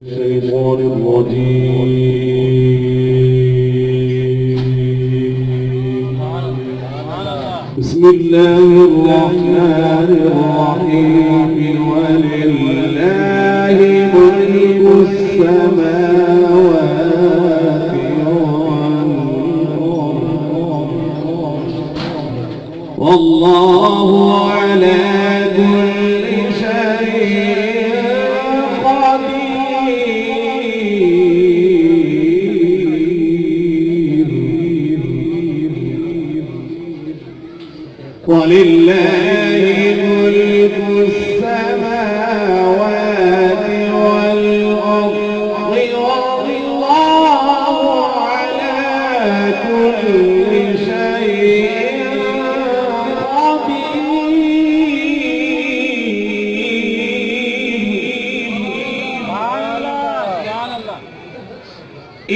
الشيطان الرجيم. بسم الله الرحمن الرحيم. ولله ملك السماوات والأرض والله على كل شيء ولله ملك السماوات والأرض والله على كل شيء قدير.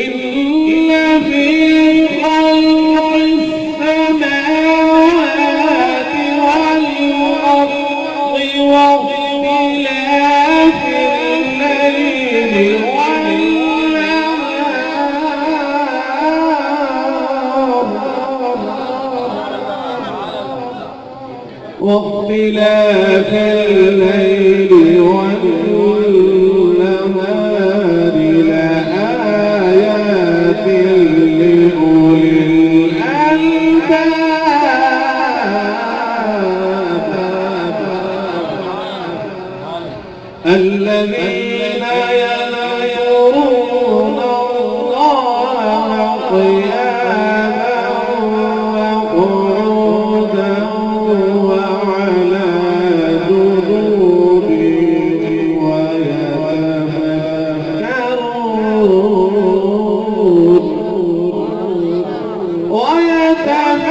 إن في خلق السماوات والأرض واختلاف الليل والنهار لآيات لأولي الألباب الذين يذكرون الله قياما وقعودا وعلى جنوبهم ويتفكرون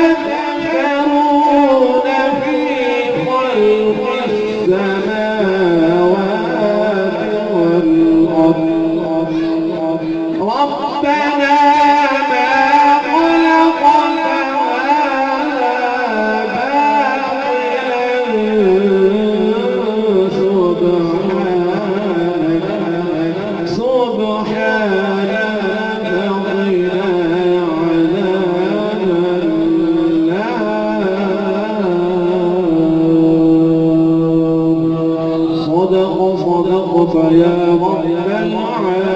في خلق السماوات والأرض ربنا ما خلقت هذا باطلا سبحانك قنا عذاب النار. صدق يا رب العالمين.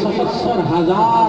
77,000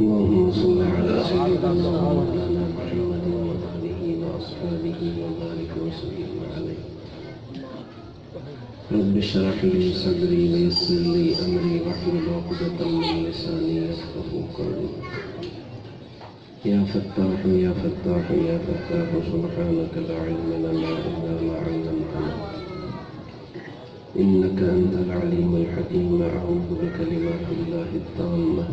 اللهم صل على سيدنا محمد وآله وأصحابه وبارك وسلم عليه. رب اشرح لي صدري ويسر لي أمري واحلل عقدة من لساني يفقهوا قولي. يا فتاح يا فتاح يا فتاح سبحانك لا علم لنا إلا ما علمتنا إنك أنت العليم الحكيم. أعوذ بكلمات الله التامة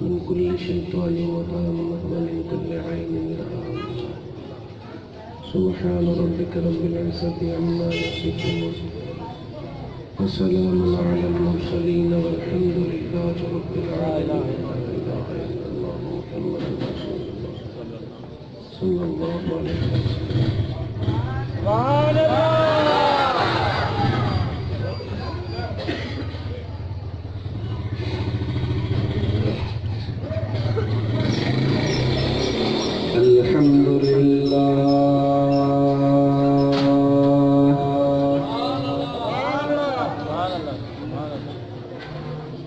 من كل شيطان وهامة ومن كل عين لامة. سبحان ربك رب العزة عما يصفون وسلام على المرسلين والحمد لله رب العالمين. لا إله إلا الله محمد رسول الله صلى الله عليه وسلم.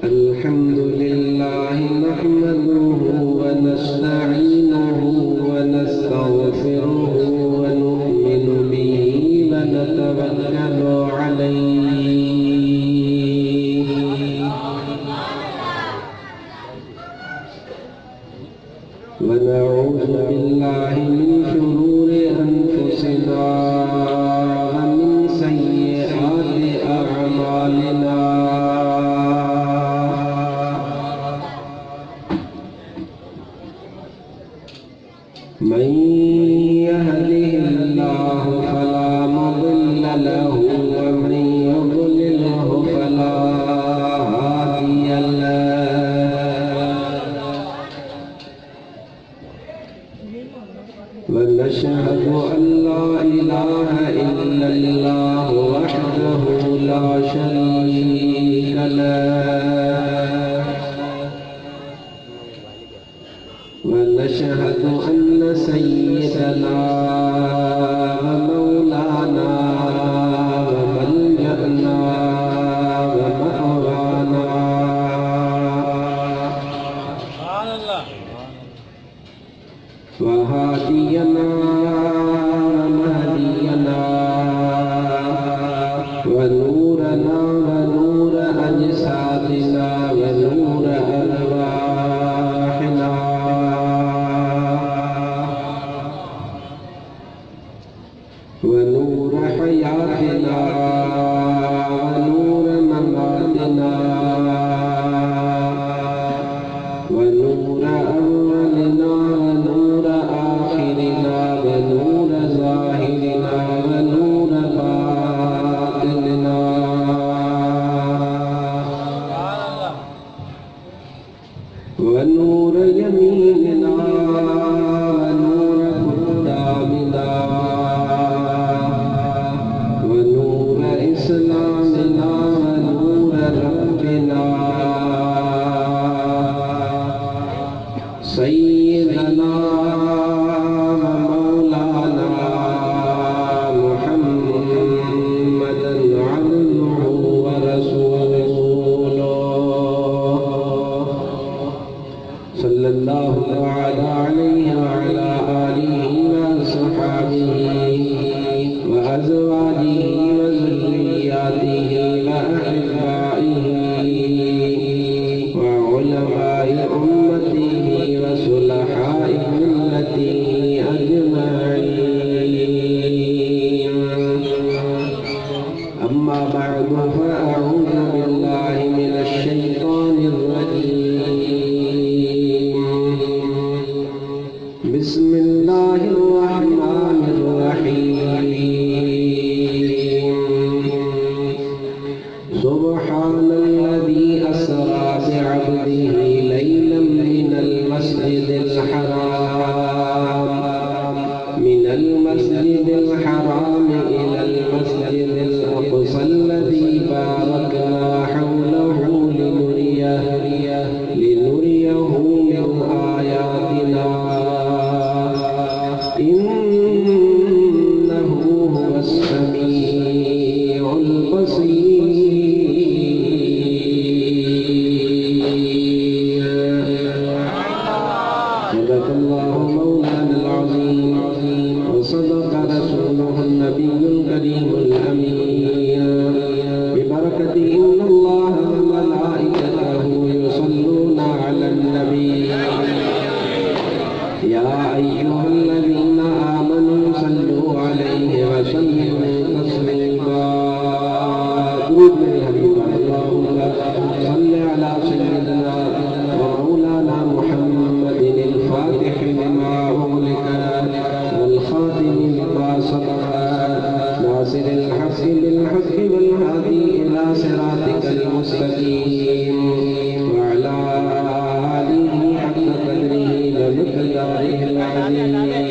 الحمد لله نحمده ونستعينه ونستغفره ونؤمن به ونتوكل عليه ونعوذ بالله من شرور أنفسنا ومن سيئات أعمالنا. من يهده الله فلا مضل له ومن يضلله فلا هادي له. ونشهد أن لا إله إلا الله وحده لا شريك له. ونشهد أن سيدنا ومولانا وملجأنا ومأوانا وهادينا ومهدينا ونورنا ونور أجسادنا ونور أرواحنا ونور حياتنا ونور مماتنا ونور أولنا ونور آخرنا ونور ظاهرنا ونور باطننا ونور يميننا ونور قدامنا ونور إسلامنا ونور ربنا سيدنا ومولانا محمدا عبده ورسوله صلى الله تعالى عليه وعلى آله وصحبه وأزواجه وذرياته وأحبائه وعلماء أمته وصلحاء ملته أجمعين. أما بعد فأعوذ بالله من الشيطان الرجيم. بسم الله الرحمن الرحيم. سبحان الذي أسرى بعبده ليلا من المسجد الحرام إلى المسجد الأقصى الذي باركنا حوله لنريه من آياتنا إنه هو السميع البصير. صدق الله مولانا العظيم وصدق رسوله النبي الكريم الأمين. ببركة إن الله وملائكته يصلون على النبي ناصر الحق بالحق والهادي إلى صراطك المستقيم وعلى آله حق قدره ومقداره العظيم.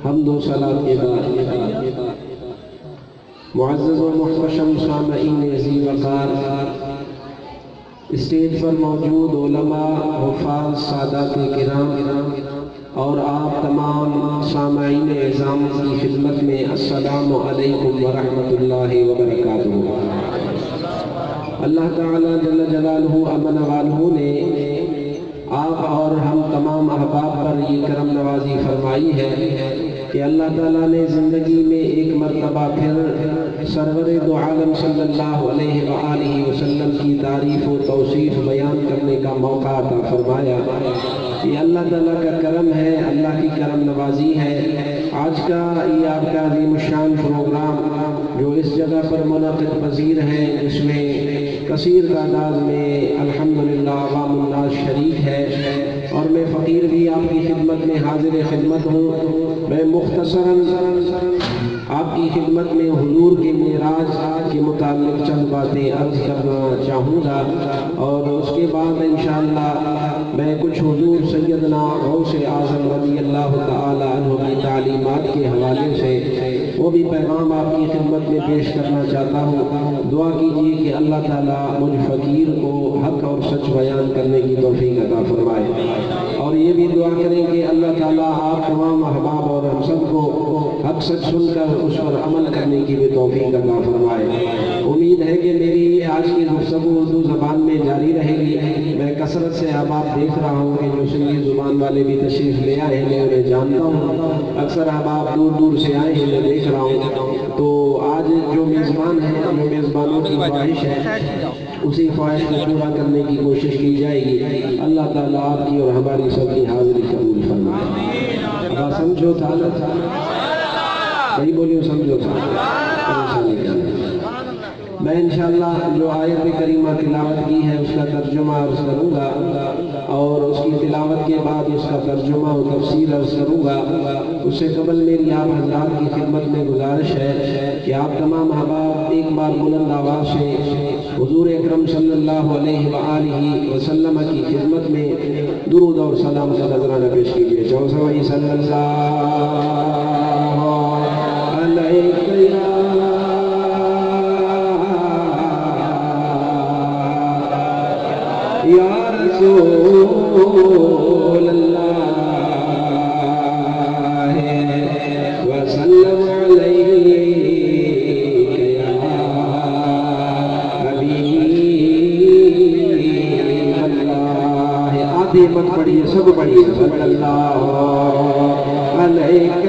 حمد و صلاۃ کے بعد معزز و محتشم سامعین عزیز وقار، اسٹیج پر موجود علماء، حفاظ، سادات کرام اور آپ تمام سامعین اعظام کی خدمت میں السلام علیکم ورحمۃ اللہ وبرکاتہ. اللہ تعالیٰ جل جلالہ امن والہ نے آپ اور ہم تمام احباب پر یہ کرم نوازی فرمائی ہے کہ اللہ تعالیٰ نے زندگی میں ایک مرتبہ پھر سرور دو عالم صلی اللہ علیہ وآلہ وسلم کی تعریف و توصیف بیان کرنے کا موقع عطا فرمایا. یہ اللہ تعالیٰ کا کرم ہے، اللہ کی کرم نوازی ہے. آج کا یہ آپ کا عظیم الشان پروگرام جو اس جگہ پر منعقد پذیر ہے، جس میں کثیر تعداد میں الحمدللہ عوام الناس شریک ہے اور میں فقیر بھی آپ کی خدمت میں حاضر خدمت ہوں. میں مختصراً آپ کی خدمت میں حضور کے معراج کے متعلق چند باتیں عرض کرنا چاہوں گا اور اس کے بعد انشاءاللہ میں کچھ حضور سیدنا غوث اعظم رضی اللہ تعالی عنہ کی تعلیمات کے حوالے سے وہ بھی پیغام آپ کی خدمت میں پیش کرنا چاہتا ہوں. دعا کیجیے کہ اللہ تعالیٰ مجھ فقیر کو حق اور سچ بیان کرنے کی توفیق عطا فرمائے اور یہ بھی دعا کریں کہ اللہ تعالیٰ آپ تمام احباب اور ہم سب کو حق سچ سن کر اس پر عمل کرنے کی بھی توفیق عطا فرمائے. امید ہے کہ میری آج کی گفتگو اردو زبان میں جاری رہے گی. میں کثرت سے احباب دیکھ رہا ہوں کہ جو سندھی زبان والے بھی تشریف لے آئے ہیں، میں انہیں جانتا ہوں. اکثر احباب دور دور سے آئے ہیں، میں دیکھ رہا ہوں. تو آج جو میزبان ہیں، جو میزبانوں کی خواہش ہے، اسی خواہش کو پورا کرنے کی کوشش کی جائے گی. اللہ تعالیٰ آپ کی اور ہماری سب کی حاضری قبول فرمائے. اب سمجھو تھا نہیں بولیو، سمجھو تھا. میں انشاءاللہ جو آیت کریمہ تلاوت کی ہے اس کا ترجمہ عرض کروں گا اور اس کی تلاوت کے بعد اس کا ترجمہ و تفسیر عرض کروں گا. اس سے قبل میری آپ حضرات کی خدمت میں گزارش ہے کہ آپ تمام احباب ایک بار بلند آواز سے حضور اکرم صلی اللہ علیہ وآلہ وسلم کی خدمت میں درود اور سلام کا نذرانہ پیش کیجیے. چوسوئی صلی اللہ علیہ یا رسول اللہ وسلم علیک یا حبیب اللہ. آدھی مت پڑھیے، سب پڑھیے. صلی اللہ علیک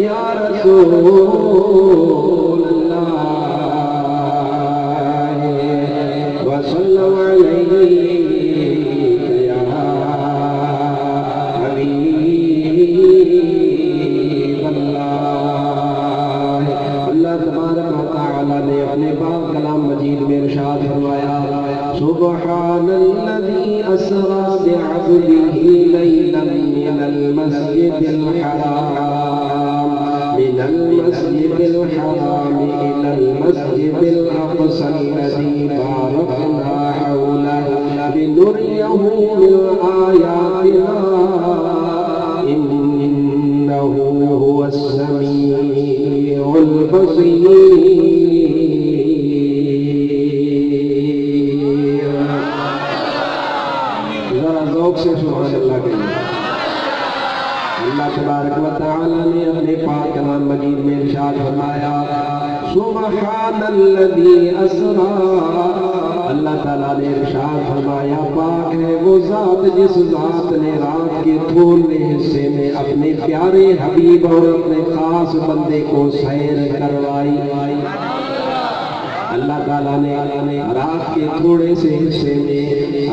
یا رسول اللہ وسلم علیک یا حبیب اللہ. اللہ تبارک و تعالی نے اپنے پاک کلام مجید میں ارشاد فرمایا: سبحان الذی اسری بعبدہ لیلا من المسجد الحرام إلى المسجد الأقصى الذي باركنا حوله لنريه من آياتنا إنه هو السميع البصير. ذرا ذوق سے سبحان اللہ کہیے. اللہ تبارک و تعالی نے اپنے پاک کلام مجید میں ارشاد فرمایا: سبحان الذی اسری. اللہ تعالیٰ نے ارشاد فرمایا پاک ہے وہ ذات جس ذات نے رات کے تھوڑے حصے میں اپنے پیارے حبیب اور اپنے خاص بندے کو سیر کروائی. اللہ تعالیٰ نے رات کے تھوڑے سے حصے میں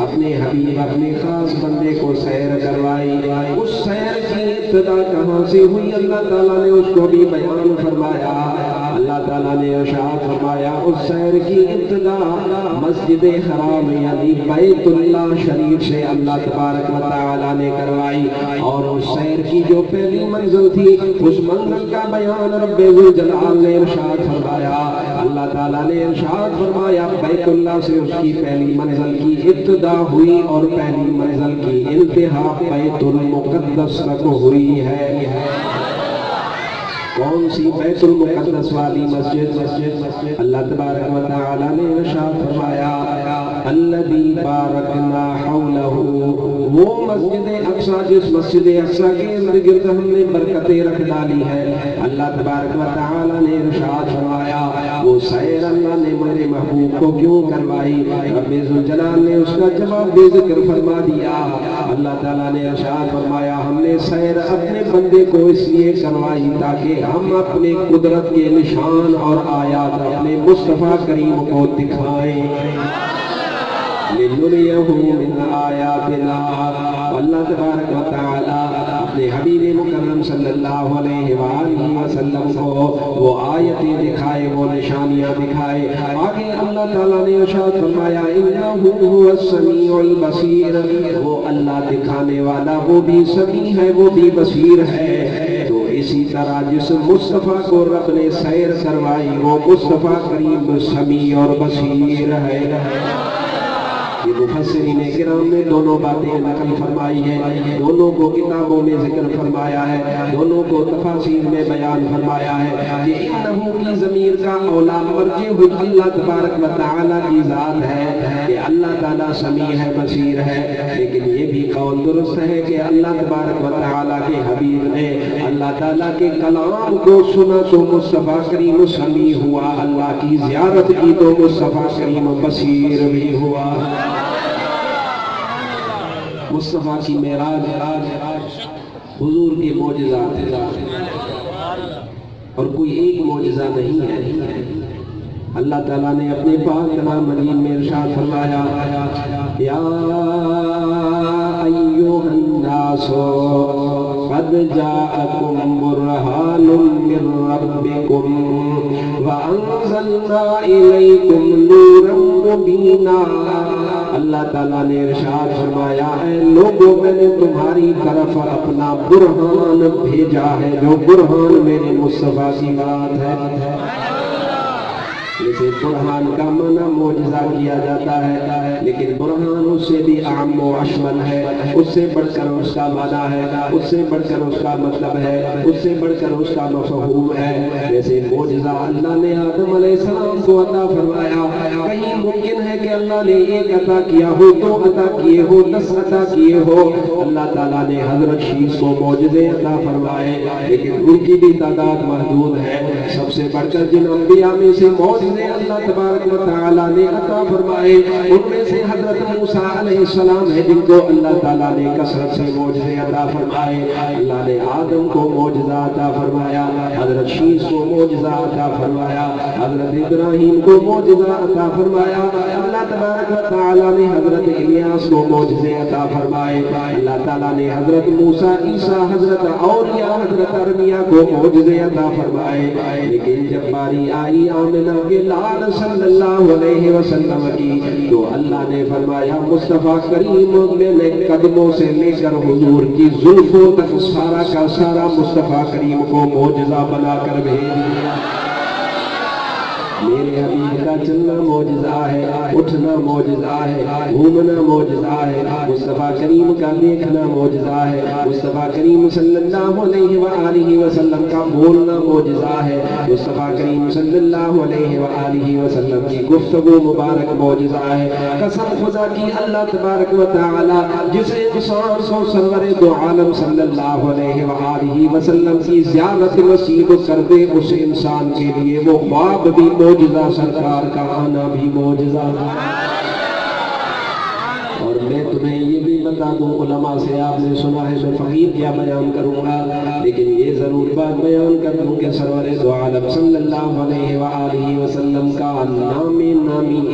اپنے حبیب اپنے خاص بندے کو سیر کروائی. اس سیر کی ابتدا کہاں سے ہوئی اللہ تعالیٰ نے اس کو بھی بیان فرمایا. اللہ تعالیٰ نے ارشاد فرمایا اس سیر کی ابتدا مسجد حرام یعنی بیت اللہ شریف سے اللہ تبارک و تعالیٰ نے کروائی، اور اس سیر کی جو پہلی منزل تھی اس منزل کا بیان رب ذوالجلال نے ارشاد فرمایا۔ اللہ تعالیٰ نے ارشاد فرمایا بیت اللہ سے اس کی پہلی منزل کی ابتدا ہوئی اور پہلی منزل کی انتہا بیت المقدس تک ہوئی ہے۔ کون سی؟ بیت المقدس والی مسجد۔ اللہ تبارک و تعالیٰ نے ارشاد فرمایا الذی بارکنا حولہ، وہ مسجد اقصیٰ جس مسجد اقصیٰ کے ارد گرد ہم نے برکتیں رکھ ڈالی ہے۔ اللہ تبارک و تعالیٰ نے ارشاد فرمایا وہ سیر اللہ نے میرے محبوب کو کیوں کروائی؟ رب ذوالجلال نے اس کا جواب بے ذکر فرما دیا۔ اللہ تعالیٰ نے ارشاد فرمایا ہم نے سیر اپنے بندے کو اس لیے کروائی تاکہ ہم اپنے قدرت کے نشان اور آیات اپنے مصطفیٰ کریم کو دکھائیں۔ لِنُرِيَهُ مِنْ آيَاتِنَا، اللہ تبارک و تعالیٰ اپنے حبیب مکرم صلی اللہ علیہ وآلہ وسلم کو وہ آیتیں دکھائے، وہ نشانیاں دکھائے۔ آگے اللہ تعالیٰ نے ارشاد فرمایا إِنَّهُ هُوَ السَّمِيعُ الْبَصِيرُ، وہ اللہ دکھانے والا، وہ بھی سمیع ہے، وہ بھی بصیر ہے۔ تو اسی طرح جس مصطفیٰ کو رب نے سیر کروائی وہ مصطفیٰ کریم سمیع اور بصیر ہے۔ یہ مفسرین کرام نے دونوں باتیں نقل فرمائی ہیں، دونوں کو کتابوں میں ذکر فرمایا ہے، دونوں کو تفاسیر میں بیان فرمایا ہے کہ انہو کی ضمیر کا اولا مرجع اللہ تبارک و تعالیٰ کی ذات ہے کہ اللہ تعالیٰ سمیع ہے، بصیر ہے۔ لیکن یہ بھی قول درست ہے کہ اللہ تبارک و تعالیٰ کے حبیب نے اللہ تعالیٰ کے کلام کو سنا تو مصطفیٰ کریم سمیع ہوا، اللہ کی زیارت کی تو مصطفیٰ کریم بصیر بھی ہوا۔ مصطفیٰ کی معراج حضور کے معجزات اور کوئی ایک معجزہ نہیں ہے۔ اللہ تعالیٰ نے اپنے پاک کلام مجید میں ارشاد فرمایا یا ایھا الناس قد جاءکم برہان من ربکم وانزلنا الیکم نورا مبینا۔ اللہ تعالیٰ نے ارشاد فرمایا اے لوگوں میں نے تمہاری طرف اپنا برہان بھیجا ہے، جو برہان میرے مصطفیٰ کی بات ہے۔ جیسے برہان کا معنی معجزہ کیا جاتا ہے، لیکن برہان اس سے بھی عام و اشمل ہے، اس سے بڑھ کر اس کا معنی ہے، اس سے بڑھ کر اس کا مطلب ہے، اس سے بڑھ کر اس کا مفہوم ہے۔ جیسے معجزہ اللہ نے آدم علیہ السلام کو عطا فرمایا، کہیں ممکن ہے کہ اللہ نے ایک عطا کیا ہو، دو عطا کیے ہو، 10 عطا کیے ہو۔ اللہ تعالیٰ نے حضرت شیش کو معجزے عطا فرمائے، لیکن ان کی بھی تعداد محدود ہے۔ سب سے بڑھ کر جن انبیاء میں سے معجزے اللہ تبارک و تعالیٰ نے عطا فرمائے ان میں سے حضرت موسیٰ علیہ السلام ہے، جن کو اللہ تعالیٰ نے کثرت سے معجزے عطا فرمائے۔ اللہ نے آدم کو معجزہ عطا فرمایا، حضرت شیش کو معجزہ عطا فرمایا، حضرت ابراہیم کو معجزہ عطا فرمایا۔ اللہ تبارک و تعالیٰ نے حضرت الیاس کو معجزے عطا فرمائے۔ اللہ تعالیٰ نے حضرت موسیٰ، عیسیٰ، حضرت اولیاء، حضرت ارمیہ کو معجزے عطا فرمائے۔ لیکن جب باری آئی آمنہ کے لال صلی اللہ علیہ وسلم کی تو اللہ نے فرمایا مصطفیٰ کریم میں قدموں سے لے کر حضور کی زلفوں تک سارا کا سارا مصطفیٰ کریم کو معجزہ بنا کر بھیج دیا۔ میرے حبیب کا چلنا معجزہ ہے، اٹھنا معجزہ ہے، گھومنا معجزہ ہے، مصطفیٰ کریم کا دیکھنا معجزہ ہے، مصطفیٰ کریم صلی اللہ علیہ وآلہ وسلم کا بولنا معجزہ ہے، مصطفیٰ کریم صلی اللہ علیہ وآلہ وسلم کی گفتگو مبارک معجزہ ہے۔ قسم خدا کی اللہ تبارک و تعالی جسے انسان کو سرور دو عالم صلی اللہ علیہ وآلہ وسلم کی زیارت نصیب کر دے، اس انسان کے لیے وہ خواب بھی معجزہ، سرکار کا آنا بھی معجزہ۔ اور میں تمہیں یہ بھی بتا دوں، علماء سے آپ نے سنا ہے میں فقیر کیا بیان کروں گا، لیکن یہ ضرور بات بیان کر دوں کہ سرور دو عالم صلی اللہ علیہ وآلہ وسلم کا نامی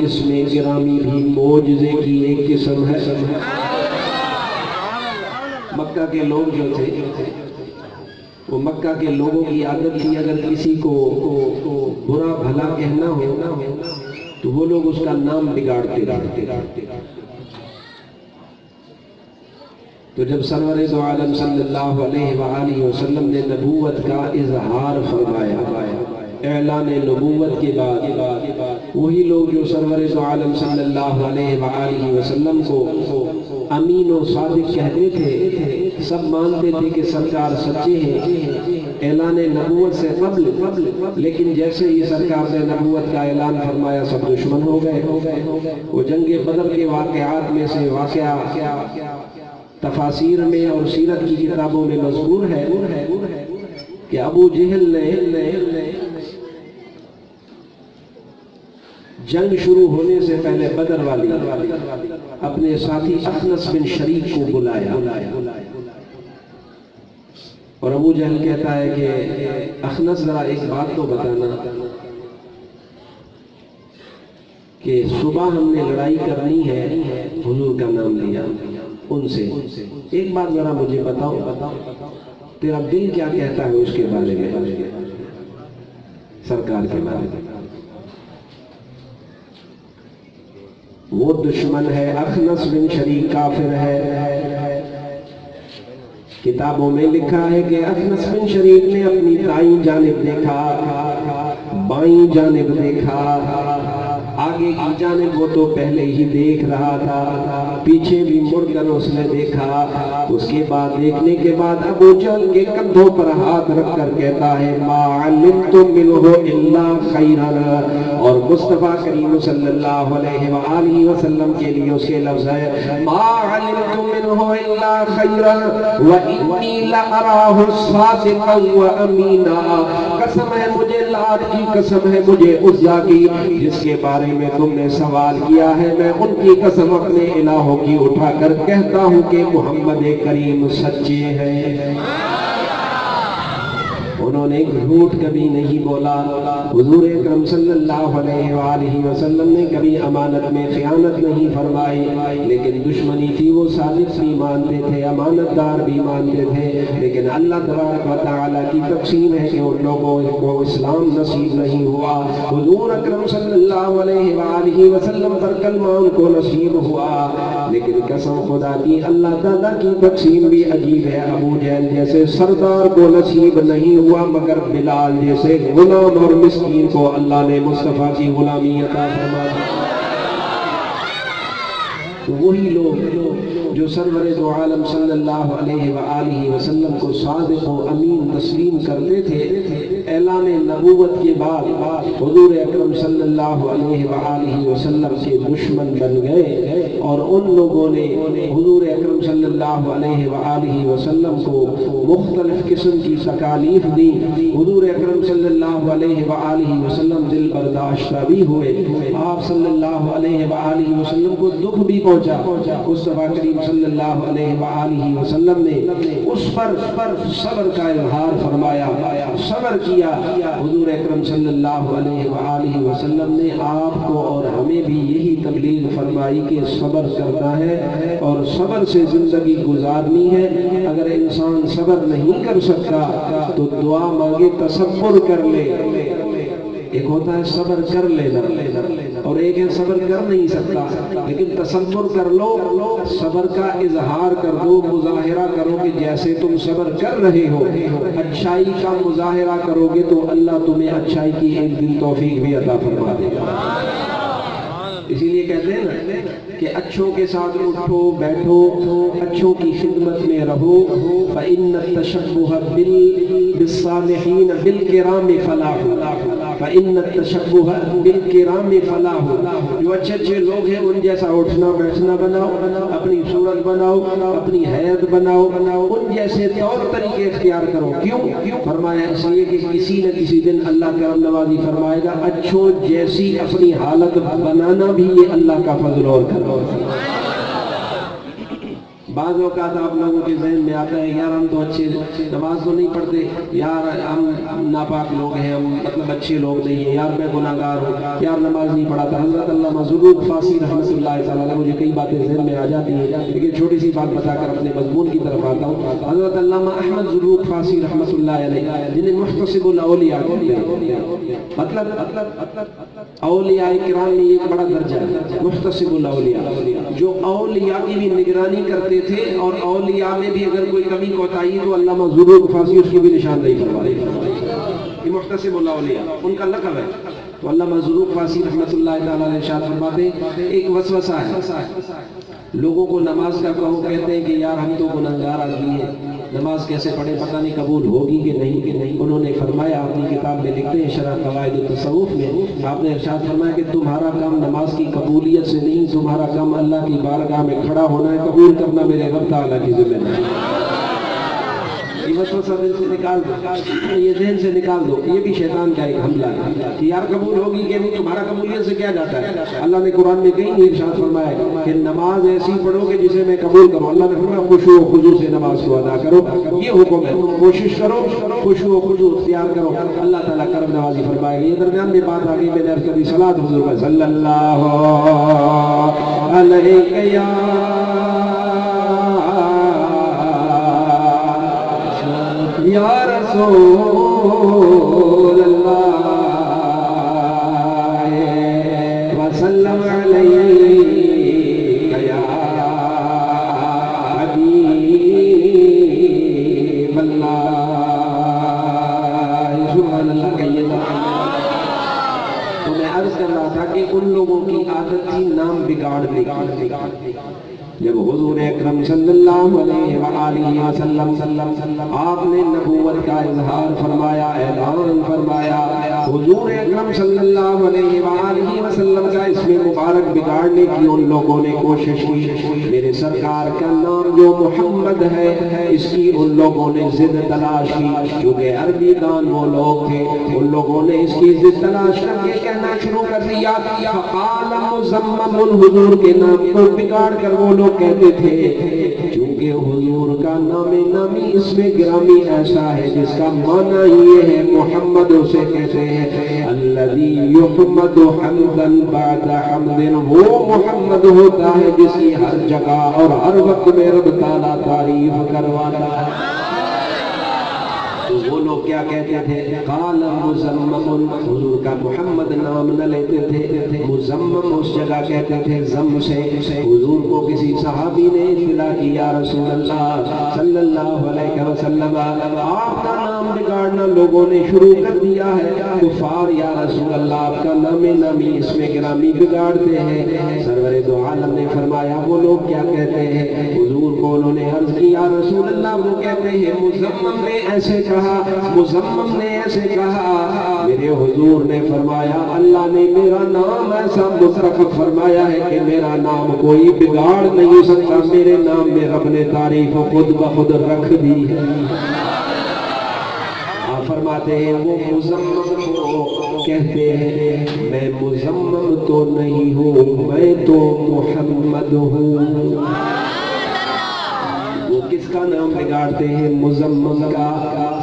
اسم گرامی بھی معجزے کی ایک قسم ہے۔ مکہ کے لوگ جو تھے وہ مکہ کے لوگوں کی عادت تھی اگر کسی کو برا بھلا کہنا ہو تو وہ لوگ اس کا نام بگاڑتے. تو جب سرور دو عالم صلی اللہ علیہ وآلہ وسلم نے نبوت کا اظہار فرمایا، اعلان نبوت کے بعد وہی لوگ جو سرور دو عالم صلی اللہ علیہ وآلہ وسلم کو امین و صادق کہتے تھے، سب مانتے تھے کہ سرکار سچے ہیں اعلان نبوت سے قبل، لیکن جیسے ہی سرکار نے نبوت کا اعلان فرمایا سب دشمن ہو گئے. وہ جنگ بدر کے واقعات میں سے واقعہ تفاسیر میں اور سیرت کی کتابوں میں مذکور ہے کہ ابو جہل نے جنگ شروع ہونے سے پہلے بدر والی اپنے ساتھی اخنس بن شریک کو بلایا، اور ابو جہل کہتا ہے کہ اخنس ذرا ایک بات تو بتانا کہ صبح ہم نے لڑائی کرنی ہے، حضور کا نام لیا ان سے، ایک بات ذرا مجھے بتاؤ تیرا دل کیا کہتا ہے اس کے بارے میں، سرکار کے بارے میں. وہ دشمن ہے، اخنس بن شریک کافر ہے. کتابوں میں لکھا ہے کہ اخنس بن شریک نے اپنی دائیں جانب دیکھا، بائیں جانب دیکھا، آگے کی جانب وہ تو پہلے ہی دیکھ رہا تھا، پیچھے بھی مڑ کر اس نے دیکھا. اس کے بعد دیکھنے کے بعد ابو جہل کے کندھوں پر ہاتھ رکھ کر کہتا ہے ما علمت منہ الا خیرا، اور مصطفیٰ کریم صلی اللہ علیہ وآلہ وسلم کے لیے اس کے لفظ ہے ما علمت منہ الا خیرا وانی لأراہ صادقا وامینا. قسم ہے مجھے لات کی، قسم ہے مجھے عزا کی جس کے بارے میں تم نے سوال کیا ہے، میں ان کی قسم اپنے الہوں کی اٹھا کر کہتا ہوں کہ محمد کریم سچے ہیں. انہوں نے جھوٹ کبھی نہیں بولا. حضور اکرم صلی اللہ علیہ وآلہ وسلم نے کبھی امانت میں خیانت نہیں فرمائی، لیکن دشمنی تھی وہ صادق بھی مانتے تھے، امانت دار بھی مانتے تھے. لیکن اللہ تبارک و تعالیٰ کی تقسیم ہے کہ ان لوگوں کو اسلام نصیب نہیں ہوا. حضور اکرم صلی اللہ علیہ وآلہ وسلم پر کلمہ ان کو نصیب ہوا، لیکن قسم خدا کی اللہ تعالیٰ کی تقسیم بھی عجیب ہے. ابو جہل جیسے سردار کو نصیب نہیں ہوا، مگر بلال جیسے غلام اور مسکین کو اللہ نے مصطفیٰ کی غلامی عطا فرما دی. تو وہی لوگ جو سرور دو عالم صلی اللہ علیہ وآلہ وسلم کو صادق و امین تسلیم کرتے تھے، اعلان نبوت کے بعد حضور اکرم صلی اللہ علیہ وآلہ وسلم کے دشمن بن گئے، اور ان لوگوں نے حضور اکرم صلی اللہ علیہ وآلہ وسلم کو مختلف قسم کی تکالیف دی. حضور اکرم صلی اللہ علیہ وآلہ وسلم دل برداشتہ بھی ہوئے. آپ صلی اللہ علیہ وآلہ وسلم کو دکھ بھی پہنچا. مصطفیٰ کریم صلی اللہ علیہ وآلہ وسلم نے اس پر صبر کا اظہار فرمایا، صبر کیا. حضور اکرم صلی اللہ علیہ وآلہ وسلم نے آپ کو اور ہمیں بھی یہی تبلیغ فرمائی کہ صبر کرنا ہے اور صبر سے زندگی گزارنی ہے. اگر انسان صبر نہیں کر سکتا تو دعا مانگے تصبر کر لے. ایک ہوتا ہے صبر کر لینا اور ایک ہے صبر کر نہیں سکتا، لیکن تصور کر لو، صبر کا اظہار کر دو، مظاہرہ کرو کہ جیسے تم صبر کر رہے ہو. اچھائی کا مظاہرہ کرو گے تو اللہ تمہیں اچھائی کی ایک دن توفیق بھی عطا فرما دے گا. اسی لیے کہتے ہیں نا کہ اچھوں کے ساتھ اٹھو بیٹھو، اچھوں کی خدمت میں رہو. فَإِنَّ التَّشَبُّهَ بِالصَّالِحِينَ بِالْكِرَامِ فَلَاحٌ فَإِنَّ التَّشَبُّهَ بِالْكِرَامِ فَلَاحٌ. جو اچھے اچھے لوگ ہیں ان جیسا اٹھنا بیٹھنا بناؤ، اپنی صورت بناؤ، اپنی حیت بناؤ، ان جیسے طور طریقے اختیار کرو. کیوں فرمایا؟ اس لیے کہ کسی نہ کسی دن اللہ کرم نوازی فرمائے گا. اچھوں جیسی اپنی حالت بنانا بھی یہ اللہ کا فضل اور کرم. بعض اوقات آپ لوگوں کے ذہن میں آتا ہے یار ہم تو اچھے نماز تو نہیں پڑھتے، یار ہم ناپاک لوگ ہیں، ہم مطلب اچھے لوگ نہیں ہیں، یار میں گناہ گار ہوں، یار نماز نہیں پڑھاتا۔ حضرت علامہ ظروق فاسی رحمۃ اللہ تعالیٰ، مجھے کئی باتیں ذہن میں آ جاتی ہیں لیکن چھوٹی سی بات بتا کر اپنے مضمون کی طرف آتا ہوں۔ حضرت علامہ احمد ظروق فاسی رحمۃ اللہ علیہ، جنہیں محتسب الاولیاء کہتے ہیں، مطلب اولیاء کرام میں ایک بڑا درجہ ہے محتسب الاولیاء، جو اولیاء کی بھی نگرانی کرتے تھے اور اولیاء میں بھی اگر کوئی کمی کوتاہی تو علامہ ظروق فاسی اس کی بھی نشاندہی فرمائے۔ یہ محتسب الاولیاء ان کا لقب ہے۔ تو علامہ ظروق فاسی رحمۃ اللہ تعالیٰ نے ارشاد فرماتے ایک وسوسہ ہے، لوگوں کو نماز کا کہو، کہتے ہیں کہ یار ہم تو گناہگار آدمی ہیں، نماز کیسے پڑھیں، پتہ نہیں قبول ہوگی کہ نہیں۔ انہوں نے فرمایا، اپنی کتاب میں لکھتے ہیں شرح قواعد التصوف میں، آپ نے ارشاد فرمایا کہ تمہارا کام نماز کی قبولیت سے نہیں، تمہارا کام اللہ کی بارگاہ میں کھڑا ہونا ہے، قبول کرنا میرے رب تعالیٰ کی ذمہ داری ہے۔ یہ وسوسہ دل سے نکال دو، یہ ذہن سے نکال دو، یہ بھی شیطان کا ایک حملہ ہے کہ یار قبول ہوگی کہ نہیں، تمہارا قبولیت سے کیا جاتا ہے۔ اللہ نے قرآن میں کہیں نہیں ارشاد فرمایا کہ نماز ایسی پڑھو کہ جسے میں قبول کروں، اللہ نے فرمایا خشوع و خضوع سے نماز کو ادا کرو، یہ حکم ہے، تم کوشش کرو، خشوع و خضوع اختیار کرو، اللہ تعالیٰ کرم نوازی فرمائے گا۔ یہ درمیان میں بات آ گئی، میں نے عرض کری صلاۃ حضور پر صلی اللہ علیہ یا رسول اللہ وسلم علیہ یا حبیب اللہ، سبحان اللہ کہیے گا۔ تو میں عرض کر رہا تھا کہ ان لوگوں کی عادت تھی نام بگاڑنے کی۔ جب حضور اکرم صلی اللہ علیہ وآلہ وسلم آپ نے نبوت کا اظہار فرمایا، اعلان فرمایا، حضور اکرم صلی اللہ علیہ وآلہ وسلم کا اسم مبارک بگاڑنے کی ان لوگوں نے کوشش کی۔ میرے سرکار کا نام جو محمد ہے اس کی ان لوگوں نے ضد تلاش کی، کیونکہ عربی دان وہ لوگ تھے، ان لوگوں نے اس کی ضد تلاش کر کے کہنا شروع کر دیا فقال مزمم، حضور کے نام کو بگاڑ کر وہ لوگ کہتے تھے، چونکہ حضور کا نام نامی اسم گرامی ایسا ہے جس کا معنی یہ ہے محمد، اسے کہتے ہیں الذی یحمد حمدا بعد حمد، وہ محمد ہوتا ہے جس کی ہر جگہ اور ہر وقت میں رب تعالیٰ تعریف کرواتا ہے۔ تو وہ لوگ کیا کہتے تھے؟ قال مزمم، حضور کا محمد نام نہ لیتے تھے، مزمم اس جگہ کہتے تھے زم سے۔ حضور کو کسی صحابی نے اطلاع کی یا رسول اللہ صلی اللہ علیہ وسلم آپ کا نام بگاڑنا لوگوں نے شروع کر دیا ہے، کفار یا رسول اللہ آپ کا نام نامی اسم گرامی بگاڑتے ہیں۔ سرور دو عالم نے فرمایا وہ لوگ کیا کہتے ہیں؟ حضور کو انہوں نے عرض کی یا رسول اللہ وہ کہتے ہیں مزمم نے ایسے کہا، مزمم نے ایسے کہا۔ میرے حضور نے فرمایا اللہ نے میرا نام ایسا متفق فرمایا ہے کہ میرا نام کوئی بگاڑ نہیں سکتا، میرے نام میں رب نے تعریف خود بخود رکھ دی ہے۔ آپ فرماتے ہیں وہ مزمم کو کہتے ہیں میں مزمم تو نہیں ہوں، میں تو محمد ہوں۔ وہ کس کا نام بگاڑتے ہیں؟ مزمم کا۔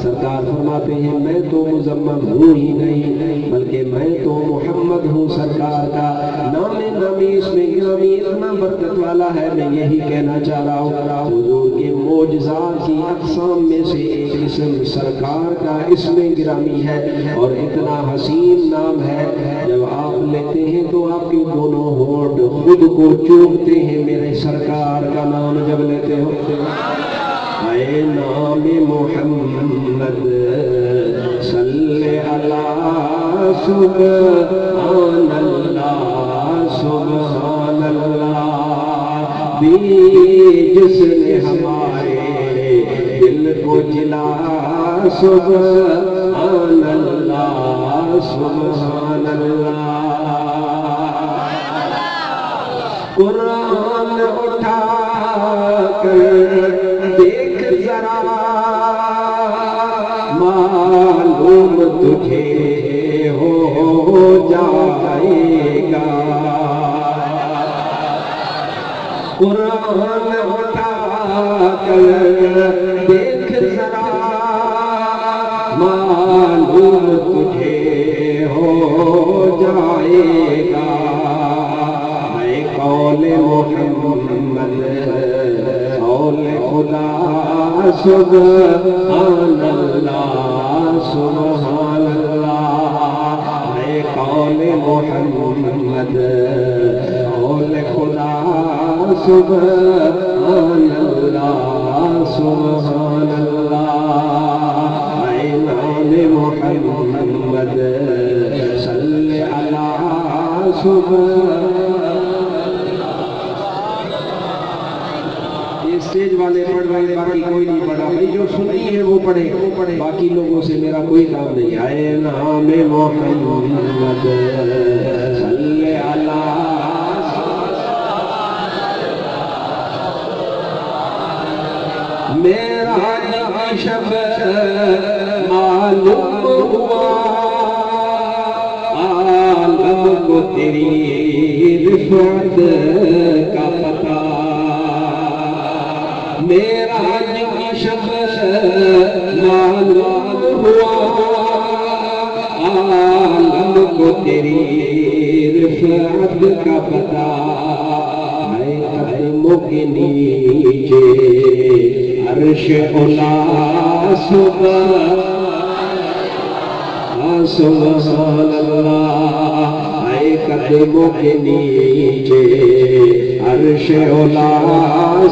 سرکار فرماتے ہیں میں تو مزمم ہوں ہی نہیں بلکہ میں تو محمد ہوں سرکار کا۔ نام نامی اسم گرامی اتنا برکت والا ہے، میں یہی کہنا چاہ رہا ہوں حضور کے معجزات کی اقسام میں سے ایک اسم سرکار کا اسم گرامی ہے، اور اتنا حسین نام ہے جب آپ لیتے ہیں تو آپ کے دونوں ہونٹ خود کو چومتے ہیں میرے سرکار کا نام جب لیتے ہو۔ اے نام محمد صلی اللہ سبحان اللہ سبحان اللہ، بھی جس نے ہمارے دل کو جلا سبحان اللہ سبحان اللہ۔ قرآن اٹھا کر دیکھ ذرا معلوم تجھے ہو جائے گا، قرآن اٹھا کر دیکھ ذرا معلوم تجھے ہو جائے گا اے قول محمد قول خدا سبحان اللہ سبحان اللہ اے قول محمد قول خدا سبحان اللہ سبحان اللہ اے نام محمد صلی علی سبحان اسٹیج والے پڑھ رہے ہیں باقی کوئی نہیں پڑھا بھائی جو سنی ہے وہ پڑھے باقی لوگوں سے میرا کوئی کام نہیں اے نام محمد صلی علی میرا شب معلوم ہوا عالم کو تیری رفعت کا پتہ میرا شب معلوم ہوا عالم کو تیری رفعت کا پتہ اے قدموں کے نیچے عرش اولا سبحان اللہ اے قدموں کے نیچے عرش اولا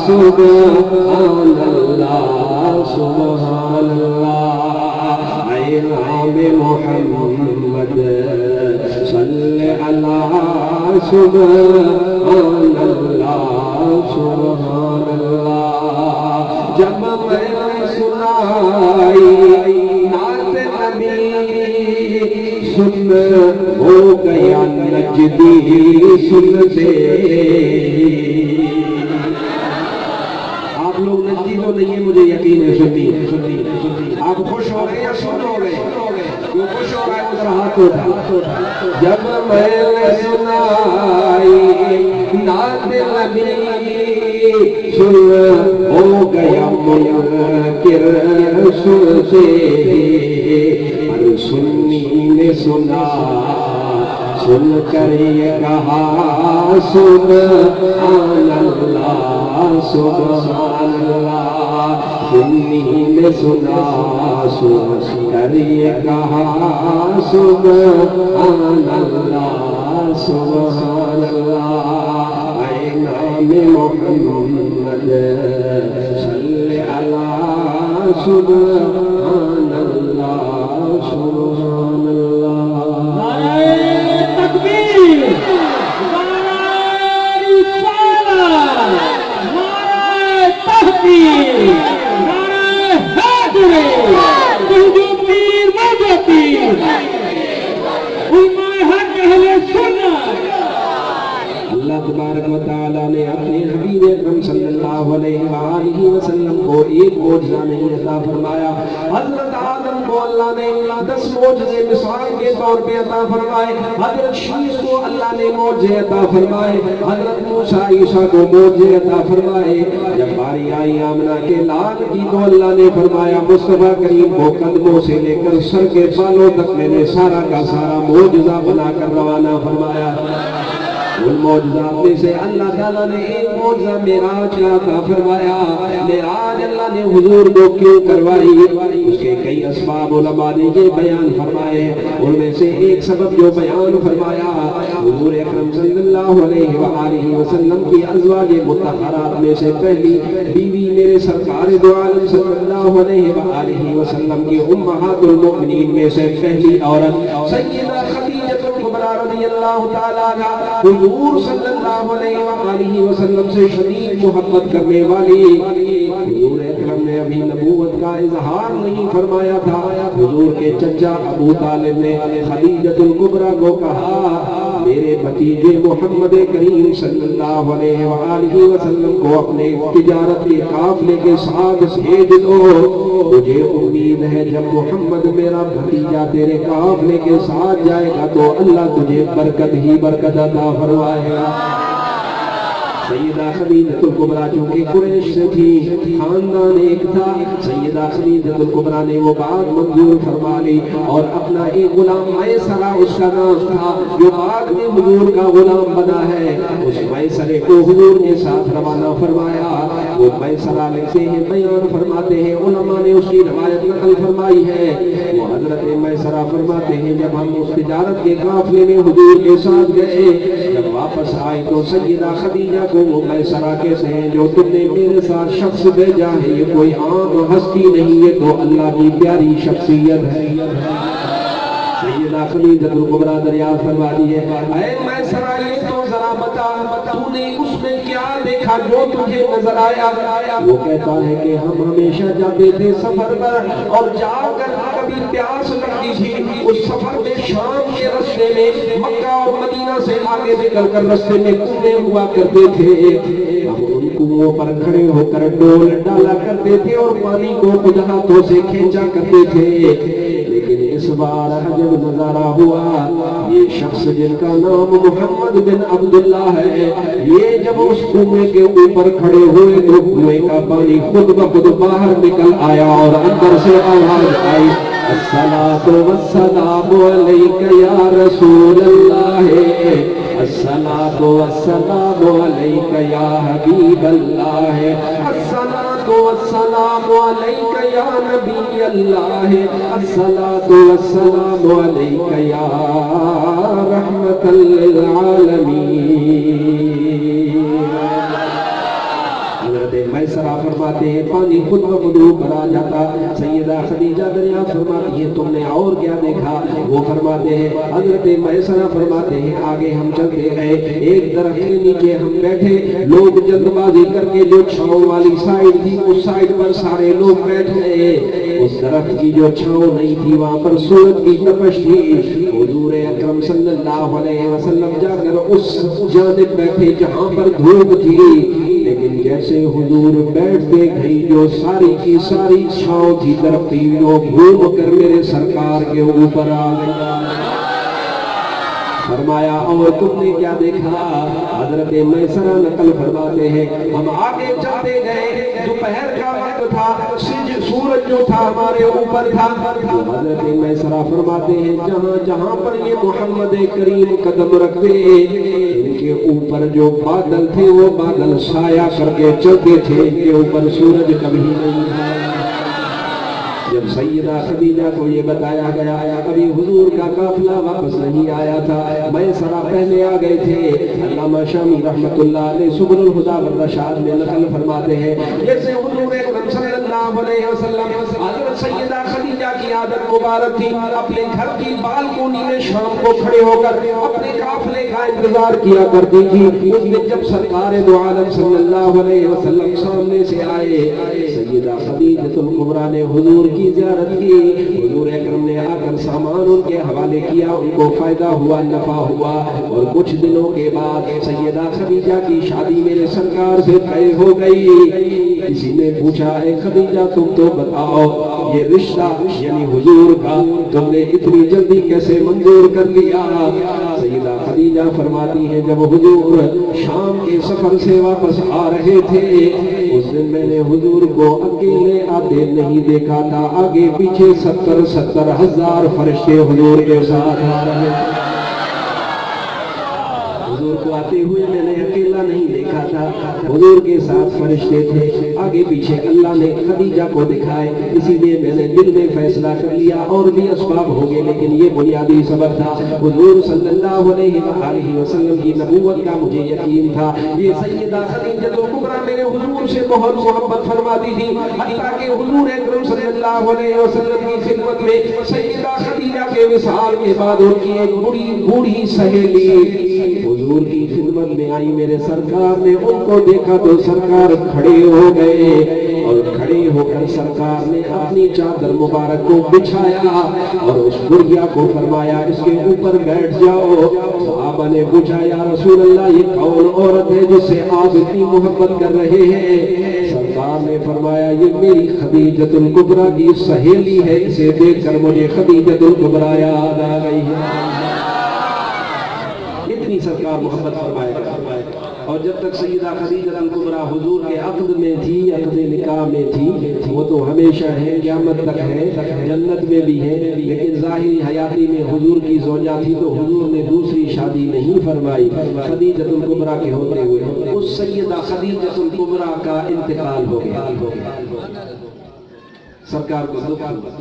سبحان اللہ سبحان اللہ اے نام محمد صلی علی سبحان اللہ سبحان اللہ جب میں سنائی نعت نبی سن ہو گیا نجدی سن دے آپ لوگ نجدی تو نہیں ہے مجھے یقین ہے سنی آپ خوش ہو گئے یا سن ہو گئے جو خوش ہو رہا ہے ادھر ہاتھ اٹھا جب میں سنائی نعت نبی سن ہو گیا منکر سن سے ہر سنی نے سنا سن کر یہ کہا سبحان اللہ سبحان اللہ سنی نے سنا سن کر یہ کہا سبحان اللہ سبحان اللہ اے نام محمد صلی علی سبحان اللہ سبحان اللہ نعرہ تکبیر نعرہ رسالت نعرہ تحقیق نعرہ حیدری جو پیر وہ جو پیر علماء حق اہل سنت اللہ تبارک و تعالیٰ نے اپنے حبیب اکرم صلی اللہ علیہ وآلہ وسلم کو ایک معجزہ نہیں عطا فرمایا حضرت آدم کو اللہ نے 10 معجزے مثال کے طور پہ عطا فرمائے حضرت شیش کو اللہ نے معجزے عطا فرمائے حضرت موسیٰ عیسیٰ کو معجزے عطا فرمائے جب باری آئی آمنہ کے لال کی تو اللہ نے فرمایا مصطفیٰ کریم کو قدموں سے لے کر سر کے بالوں تک میں نے سارا کا سارا معجزہ بنا کر روانہ فرمایا ان معجزات میں سے اللہ تعالیٰ نے ایک معجزہ معراج کا عطا فرمایا معراج اللہ نے حضور کو کیوں کروائی اس کے کئی اسباب علماء نے یہ بیان فرمائے ان میں سے ایک سبب جو بیان فرمایا حضور اکرم صلی اللہ علیہ وآلہ وسلم کی ازواج مطہرات میں سے پہلی بیوی میرے سرکار دو عالم صلی اللہ علیہ وآلہ وسلم کی امہات المؤمنین میں سے پہلی عورت سیدہ خدیجہ کبریٰ رضی اللہ تعالیٰ عنہا حضور صلی اللہ علیہ وآلہ وسلم سے شدید محبت کرنے والی حضور اکرم نے ابھی نبوت کا اظہار نہیں فرمایا تھا حضور کے چچا ابو طالب نے خدیجہ کبریٰ کو کہا میرے بھتیجے محمد کریم صلی اللہ علیہ وآلہ وسلم کو اپنے تجارت کے قافلے کے ساتھ بھیج دو مجھے امید ہے جب محمد میرا بھتیجا تیرے قافلے کے ساتھ جائے گا تو اللہ تجھے برکت ہی برکت عطا فرمائے گا سیدہ خدیجہ الکبریٰ جو کہ قریش سے تھی، خاندان ایک تھا، سیدہ خدیجہ الکبریٰ نے وہ بات منظور فرما لی اور اپنا ایک غلام میسرہ اس کا نام تھا جو بعد میں حضور کا غلام بنا ہے، اس میسرے کو حضور کے ساتھ روانہ فرمایا۔ وہ میسرہ لکھتے ہیں، بیان فرماتے ہیں، علماء نے اس کی روایت نقل فرمائی ہے، وہ حضرت میسرہ فرماتے ہیں جب ہم اس تجارت کے قافلے میں حضور کے ساتھ گئے، جب واپس آئے تو سیدہ خدیجہ کو وہ میسرہ کہتے ہیں جو تم نے میرے ساتھ شخص بھیجا ہے یہ کوئی عام ہستی نہیں، یہ تو اللہ کی پیاری شخصیت ہے۔ سیدہ خدیجہ الکبریٰ دریافت فرماتی ہے، اے میسرہ یہ تو ذرا بتا تو نے اس میں کیا دیکھا جو تجھے نظر آیا؟ وہ کہتا ہے کہ ہم ہمیشہ جاتے تھے سفر پر اور جا کر کبھی پیاس لگتی تھی، اس سفر میں شام کے راستے میں مکہ اور مدینہ سے آگے نکل کر راستے میں کنویں ہوا کرتے تھے، ہم ان کنووں پر کھڑے ہو کر ڈول ڈالا کرتے تھے اور پانی کو خود ہاتھوں سے کھینچا کرتے تھے، لیکن اس بار عجب نظارہ ہوا، یہ شخص جن کا نام محمد بن عبداللہ ہے، یہ جب اس کنویں کے اوپر کھڑے ہوئے تو کنویں کا پانی خود بخود باہر نکل آیا اور اندر سے آواز آئی، الصلاۃ والسلام علیک یا رسول اللہ، الصلاۃ والسلام علیک یا حبیب اللہ، الصلاۃ والسلام علیک یا نبی اللہ، الصلاۃ والسلام علیک یا رحمت للعالمین۔ حضرت میسرہ فرماتے ہیں پانی خود بخود اوپر آ جاتا، سیدہ خدیجہ دریافت فرماتی ہے تم نے اور کیا دیکھا؟ وہ فرماتے ہیں، حضرت میسرہ فرماتے ہیں آگے ہم چلتے گئے، ایک درخت کے نیچے ہم بیٹھے، لوگ جلد بازی کر کے جو چھاؤں والی سائڈ تھی اس سائڈ پر سارے لوگ بیٹھ گئے، اس درخت کی جو چھاؤں نہیں تھی وہاں پر سورج کی تپش تھی، حضور اکرم صلی اللہ علیہ وسلم جا کر اس جانب بیٹھے جہاں پر دھوپ تھی، لیکن جیسے حضور بیٹھتے گئی جو ساری کی ساری چھاؤں تھی درختی وہ گھوم کر میرے سرکار کے اوپر آ گئی۔ فرمایا اور تم نے کیا دیکھا؟ حضرت میسرہ نقل فرماتے ہیں ہم آگے چلتے گئے، دوپہر کا وقت تھا، سورج جو تھا ہمارے اوپر تھا، حضرت میسرہ فرماتے ہیں جہاں جہاں پر یہ محمد کریم قدم رکھتے ان کے اوپر جو بادل تھے وہ بادل سایہ کر کے چلتے تھے، ان کے اوپر سورج کبھی نہیں تھا۔ جب سیدہ خدیجہ کو یہ بتایا گیا کبھی حضور کا قافلہ واپس نہیں آیا تھا، میسرہ پہلے آ گئے تھے، علامہ شامی رحمت اللہ علیہ سبل الہدی والرشاد میں نقل فرماتے ہیں جیسے حضور اکرم صلی اللہ علیہ وسلم حضرت سیدہ خدیجہ کی عادت مبارک تھی اپنے گھر کی بالکونی میں شام کو کھڑے ہو کر اپنے قافلے کا انتظار کیا کرتی تھی، اس میں جب سرکار دو عالم صلی اللہ علیہ وسلم سامنے سے آئے، سیدہ خدیجہ الکبریٰ نے حضور کی زیارت کی، حضور اکرم نے آ کر سامان ان کے حوالے کیا، ان کو فائدہ ہوا، نفع ہوا، اور کچھ دنوں کے بعد سیدہ خدیجہ کی شادی میرے سرکار سے طے ہو گئی۔ کسی نے پوچھا اے خدیجہ تم تو بتاؤ یہ رشتہ یعنی حضور کا تم نے اتنی جلدی کیسے منظور کر لیا؟ سیدہ خدیجہ فرماتی ہے جب حضور شام کے سفر سے واپس آ رہے تھے اس دن میں نے حضور کو اکیلے آتے نہیں دیکھا تھا، آگے پیچھے 70 ہزار فرشتے حضور کے ساتھ آ رہے تھے۔ حضور کو آتے ہوئے میں نے اکیلا نہیں دیکھا تھا، حضور کے ساتھ فرشتے تھے، آگے پیچھے اللہ نے خدیجہ کو دکھائے، اسی لیے میں نے دل میں فیصلہ کر لیا اور بھی اسباب ہو گئے لیکن یہ بنیادی سبب تھا حضور صلی اللہ علیہ وآلہ وسلم کی نبوت کا مجھے یقین تھا۔ یہ سیدہ خدیجہ الکبریٰ میرے حضور سے بہت محبت فرماتی تھی، حتیٰ کہ حضور اکرم صلی اللہ علیہ وسلم کی خدمت میں سیدہ خدیجہ کے وصال کے بعد ان کی ایک بوڑھی سہیلی حضور کی خدمت میں آئی، میرے سرکار نے ان کو دیکھا تو سرکار کھڑے ہو گئے اور کھڑے ہو کر سرکار نے اپنی چادر مبارک کو بچھایا اور اس بڑھیا کو فرمایا اس کے اوپر بیٹھ جاؤ۔ صحابہ نے پوچھا یا رسول اللہ یہ کون عورت ہے جس سے آپ اتنی محبت کر رہے ہیں؟ سرکار نے فرمایا یہ میری خدیجہ الکبریٰ کی سہیلی ہے، اسے دیکھ کر مجھے خدیجہ الکبریٰ یاد آ گئی ہے۔ اتنی سرکار محبت فرمائے اور جب تک سیدہ خدیجہ الکبریٰ حضور کے عقد میں تھی، عقد نکاح میں تھی، وہ تو ہمیشہ ہے، قیامت تک ہے، جنت میں بھی ہے، لیکن ظاہری حیاتی میں حضور کی زوجہ تھی تو حضور نے دوسری شادی نہیں فرمائی خدیجہ الکبریٰ کے ہوتے ہوئے۔ اس سیدہ خدیجہ الکبریٰ کا انتقال ہو گیا، سرکار کو دکھ ہوا،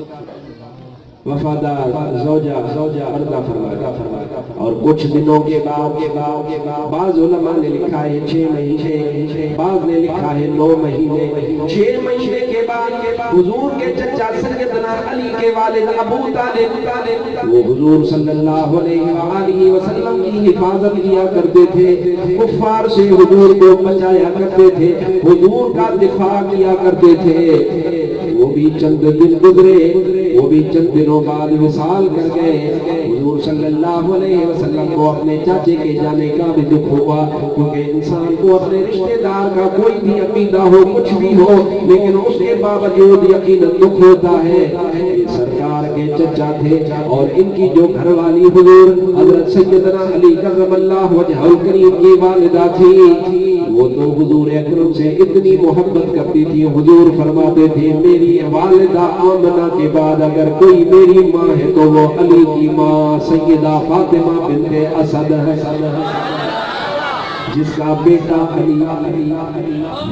وفادار زوجہ پردہ فرمایا، اور کچھ دنوں کے بعد بعض علماء نے لکھا ہے 6 مہینے، بعض نے لکھا ہے 9 مہینے، 6 مہینے کے بعد حضور کے چچا سیدنا علی کے والد ابو طالب وہ حضور صلی اللہ علیہ وآلہ وسلم کی حفاظت کیا کرتے تھے، کفار سے حضور کو بچایا کرتے تھے، حضور کا دفاع کیا کرتے تھے۔ وہ بھی چند دن گزرے، وہ بھی چند دنوں بعد وصال کر گئے۔ حضور صلی اللہ علیہ وسلم کو اپنے چاچے کے جانے کا بھی دکھ ہوا، کیونکہ انسان کو اپنے رشتہ دار کا کوئی بھی عقیدہ ہو، کچھ بھی ہو، لیکن اس کے باوجود یقیناً دکھ ہوتا ہے۔ سرکار کے چچا تھے اور ان کی جو گھر والی حضور حضرت سیدنا علی کرم اللہ وجہہ الکریم کی والدہ تھی، وہ تو حضور اکرم سے اتنی محبت کرتی تھی، حضور فرماتے تھے میری والدہ آمنہ کے بعد اگر کوئی میری ماں ہے تو وہ علی کی ماں سیدہ فاطمہ بنت اسد ہے، جس کا بیٹا علی،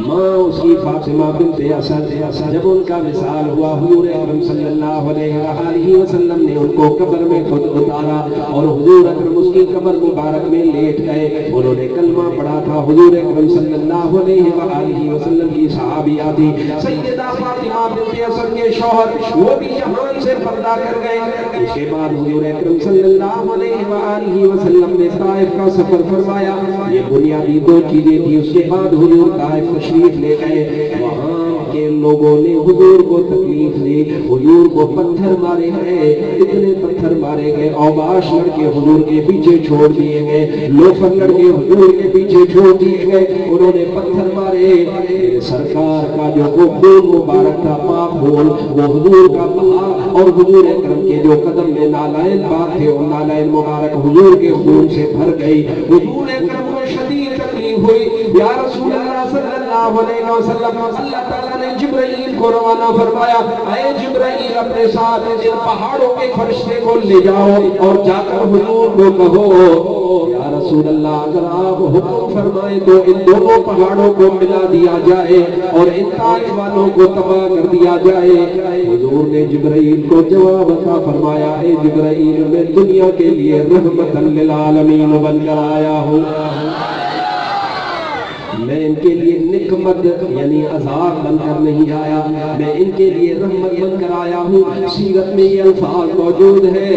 ماں اس کی فاطمہ بنت اسد۔ جب ان کا وصال ہوا حضور اکرم صلی اللہ علیہ وآلہ وسلم نے ان کو قبر میں خود اتارا اور حضور اکرم اس کی قبر مبارک میں لیٹ گئے۔ انہوں نے کلمہ پڑھا تھا، حضور اکرم صلی اللہ علیہ وآلہ وسلم کی صحابیہ تھی سیدہ فاطمہ بنت اسد کے شوہر، وہ بھی جہان سے پردہ کر گئے۔ اس کے بعد حضور اکرم صلی اللہ علیہ وآلہ وسلم نے طائف کا سفر فرمایا۔ یہ بنیادی 2 چیزیں تھی۔ اس کے بعد حضور طائف تشریف لے گئے، وہاں کے لوگوں نے حضور کو تکلیف دی، حضور کو پتھر مارے گئے، اتنے پتھر مارے گئے، اوباش لڑکے حضور کے پیچھے چھوڑ دیے گئے، لوفر لڑکے حضور کے پیچھے چھوڑ دیے گئے، انہوں نے پتھر مارے۔ سرکار کا جو خون مبارک تھا، پاک خون، وہ حضور کا بہا اور حضور اکرم کے جو قدم میں نالائن پاک تھے، ان نالائن مبارک حضور کے خون سے بھر گئی۔ حضور اکرم کو شدید تکلیف ہوئی، یا رسول اللہ صلی اللہ علیہ وسلم، اللہ تعالیٰ نے جبرائیل کو روانہ فرمایا، اے جبرائیل اپنے ساتھ ان پہاڑوں کے فرشتے کو لے جاؤ اور جا کر حضور کو کہو یا رسول اللہ اگر آپ حکم فرمائیں تو ان دونوں پہاڑوں کو ملا دیا جائے اور ان طائف والوں کو تباہ کر دیا جائے۔ حضور نے جبرائیل کو جواب عطا فرمایا، اے جبرائیل میں دنیا کے لیے رحمت للعالمین بن کر آیا ہوں، میں ان کے لیے نقمت یعنی عذاب بن کر نہیں آیا، میں ان کے لیے رحمت بن کر آیا ہوں۔ سیرت میں یہ الفاظ موجود ہے،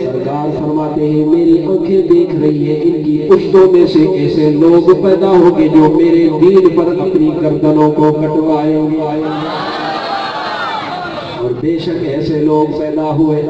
سرکار فرماتے ہیں میری آنکھیں دیکھ رہی ہیں ان کی پشتوں میں سے ایسے لوگ پیدا ہوں گے جو میرے دین پر اپنی گردنوں کو کٹوائیں گے، اور بے شک ایسے لوگ پیدا ہوئے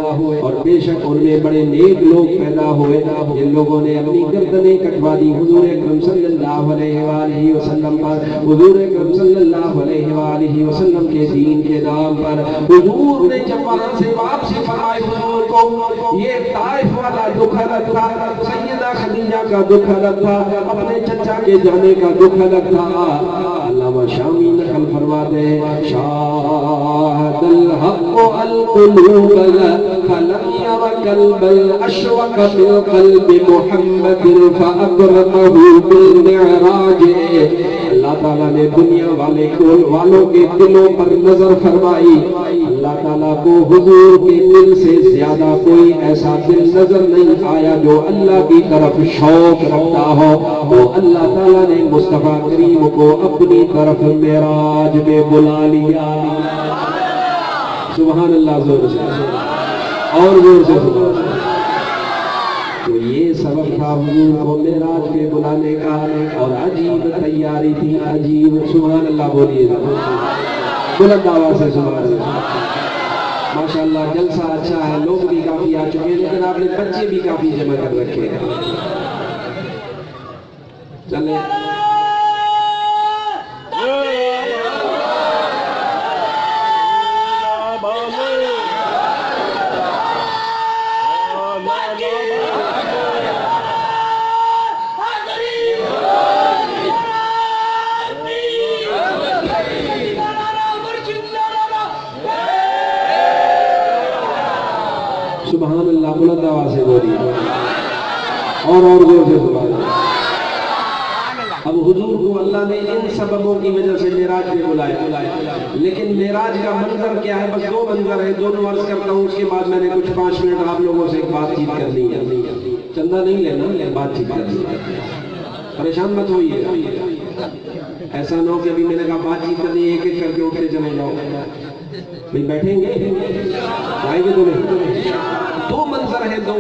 اور بے شک ان میں بڑے نیک لوگ پیدا ہوئے جن لوگوں نے اپنی گردنیں کٹوا دی حضور اکرم صلی اللہ علیہ وآلہ وسلم پر، حضور اکرم صلی اللہ علیہ وآلہ وسلم کے دین کے نام پر۔ حضور نے جب وہاں سے واپسی فرمائی، حضور کو یہ طائف والا دکھ الگ تھا، سیدہ خدیجہ کا دکھ الگ تھا، اپنے چچا کے جانے کا دکھ الگ تھا۔ علامہ شامی نقل فرماتے ہیں، شاہد الحق القلوب فلم ير قلبا اشوق بالقلب محمد فاكرمه بالمعراج۔ اللہ تعالیٰ نے دنیا والوں کے دلوں پر نظر فرمائی، اللہ تعالیٰ کو حضور کے دل سے زیادہ کوئی ایسا دل نظر نہیں آیا جو اللہ کی طرف شوق رکھتا ہو، تو اللہ تعالیٰ نے مصطفیٰ کریم کو اپنی طرف معراج میں بلا لیا۔ سبحان اللہ، زور سے اور زور سے سبحان اللہ۔ تو یہ سبب تھا حضور کو معراج پہ بلانے کا، اور عجیب تیاری تھی، عجیب۔ سبحان اللہ بولیے بلند آواز سے سبحان اللہ۔ ماشاءاللہ جلسہ اچھا ہے، لوگ بھی کافی آ چکے ہیں، لیکن آپ نے بچے بھی کافی جمع کر رکھے ہیں۔ چلے سبحان اللہ بلند آواز سے بولیے اور زور سے سبحان اللہ۔ اب حضور کو اللہ نے ان سببوں کی وجہ سے معراج پہ بلایا، لیکن معراج کا منظر کیا ہے؟ بس دو منظر ہے، دونوں عرض کرتا ہوں، اس کے بعد میں نے کچھ 5 منٹ آپ لوگوں سے ایک بات چیت کرنی ہے، چندہ نہیں لینا، بات چیت کرنی ہے، پریشان مت ہوئیے، ایسا نہ ہو کہ ابھی میں نے کہا بات چیت کرنی ہے ایک ایک کر کے اٹھتے چلے جاؤ، بھئی بیٹھیں گے آئیں گے تو نہیں؟ دو منظر ہے، دو،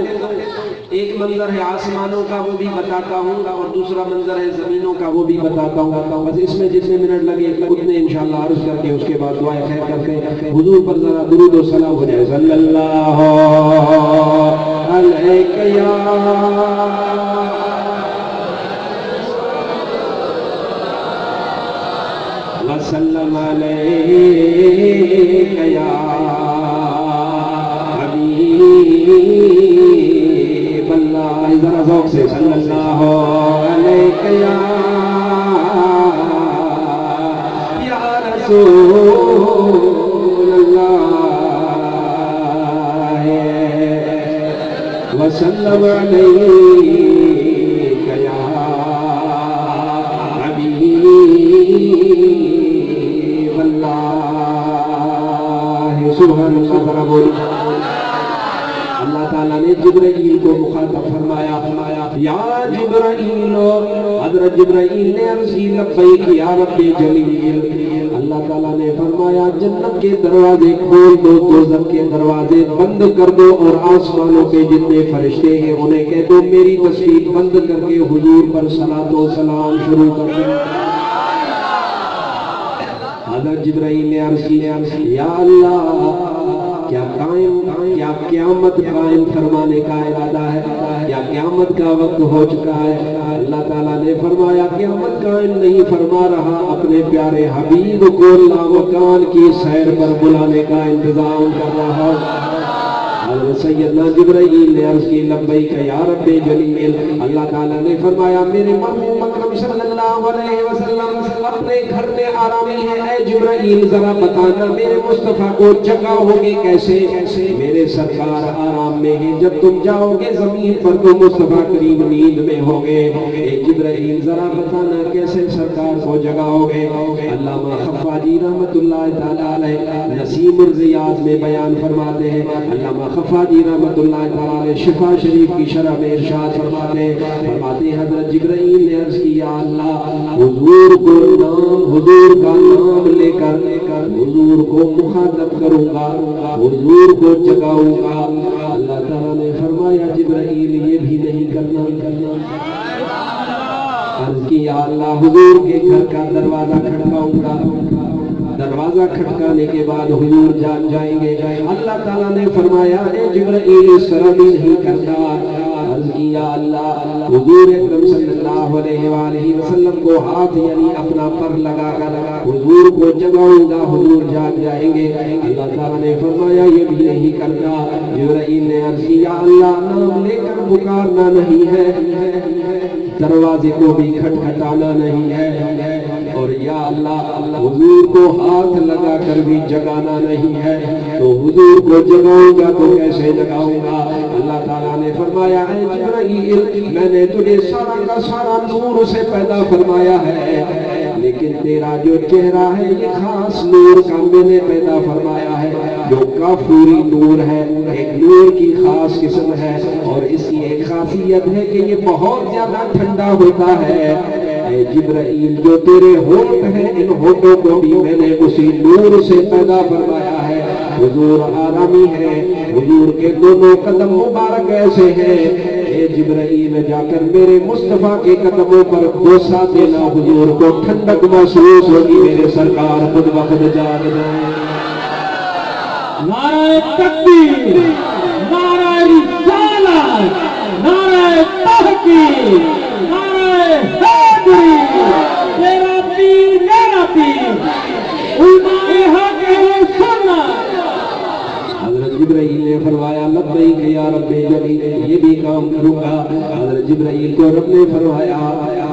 ایک منظر ہے آسمانوں کا وہ بھی بتاتا ہوں اور دوسرا منظر ہے زمینوں کا وہ بھی بتاتا ہوں، بس اس میں جتنے منٹ لگے اتنے انشاءاللہ عرض کر کے اس کے بعد دعائیں خیر کرتے ہیں، حضور پر ذرا درود و سلام ہو جائے، صلی اللہ علیہ یا وسلم علیہ یا حبیب اللہ، ذرا ذوق سے صلی اللہ علیہ یا رسول اللہ وسلم علیہ یا حبیب اللہ، سبحان اللہ، ذرا بولی۔ اللہ تعالیٰ نے جبرائیل کو مخاطب فرمایا، یا جبرائیل، حضرت جبرائیل نے عرض کی لبیک یا رب جلیل، اللہ تعالیٰ نے فرمایا جنت کے دروازے کھول دو، دوزخ کے دروازے بند کر دو، اور آسمانوں کے جتنے فرشتے ہیں انہیں کہہ دو میری تصویر بند کر کے حضور پر صلاۃ و سلام شروع کر دو۔ حضرت جبرائیل نے عرض کی یا اللہ کیا قیامت قائم فرمانے کا ارادہ ہے؟ کیا قیامت کا وقت ہو چکا ہے؟ اللہ تعالیٰ نے فرمایا قیامت قائم نہیں فرما رہا، اپنے پیارے حبیب کو لامکان کی سیر پر بلانے کا انتظام کر رہا۔ حضرت سیدنا جبرائیل نے عرض کی لبیک یا رب جلیل، اللہ تعالیٰ نے فرمایا میرے محبوب اکرم صلی اللہ علیہ وسلم اپنے گھر میں آرامی ہے، اے جبرائیل ذرا بتانا میرے مصطفیٰ کو جگاؤ گے کیسے؟ میرے سرکار آرام میں ہیں، جب تم جاؤ گے زمین پر تو مصطفیٰ کریم نیند میں ہوگے، اے جبرائیل ذرا بتانا کیسے سرکار کو جگاؤ گے؟ علامہ خفاجی رحمت اللہ تعالیٰ علیہ نسیم الریاض میں بیان فرماتے ہیں، علامہ خفاجی رحمت اللہ تعالیٰ علیہ شفا شریف کی شرح میں ارشاد فرماتے ہیں حضرت جبرائیل نے عرض کیا اللہ حضور کا نام لے کر حضور کو مخاطب کروں گا، حضور کو جگاؤں گا۔ اللہ تعالیٰ نے فرمایا جبرائیل یہ بھی نہیں کرنا۔ عرض کیا اللہ حضور کے گھر کا دروازہ کھٹکاؤں گا، دروازہ کھٹکانے کے بعد حضور جان جائیں گے۔ اللہ تعالیٰ نے فرمایا اے جبرائیل اس طرح بھی نہیں کرتا۔ عرض کیا اللہ حضور اکرم صلی اللہ علیہ وآلہ وسلم کو ہاتھ یعنی اپنا پر لگا کر حضور کو جگاؤں گا، حضور جان جائیں گے۔ اللہ تعالیٰ نے فرمایا یہ بھی نہیں کرتا۔ جبرائیل نے عرض کیا اللہ نام لے کر پکارنا نہیں ہے، دروازے کو بھی کھٹکھٹانا نہیں ہے، اور یا اللہ حضور کو ہاتھ لگا کر بھی جگانا نہیں ہے، تو حضور کو جگاؤں گا تو کیسے جگاؤں گا؟ اللہ تعالیٰ نے فرمایا اے جبرائیل میں نے تجھے سارا کا سارا نور سے پیدا فرمایا ہے، لیکن تیرا جو چہرہ ہے یہ خاص نور کا میں نے پیدا فرمایا ہے، جو کافوری نور ہے، ایک نور کی خاص قسم ہے، اور اس کی ایک خاصیت ہے کہ یہ بہت زیادہ ٹھنڈا ہوتا ہے۔ اے جبرائیل جو تیرے ہونٹ ہیں ان ہونٹوں کو بھی میں نے اسی نور سے پیدا فرمایا ہے۔ حضور آرامی ہے، حضور کے دونوں قدم مبارک ایسے ہیں، اے جبرائیل جا کر میرے مصطفیٰ کے قدموں پر بوسہ دینا، حضور کو ٹھنڈک محسوس ہوگی، میرے سرکار خود بخود جاگ جائیں۔ نعرہ تکبیر، نعرہ رسالت، نعرہ تحقیق، نعرہ حیدری، تیرا پیر میرا پیر، علماء حق و سنت۔ حضرت جبرائیل نے فرمایا لبیک یا رب جلیل، یہ بھی کام کروں گا۔ حضرت جبرائیل کو رب نے فرمایا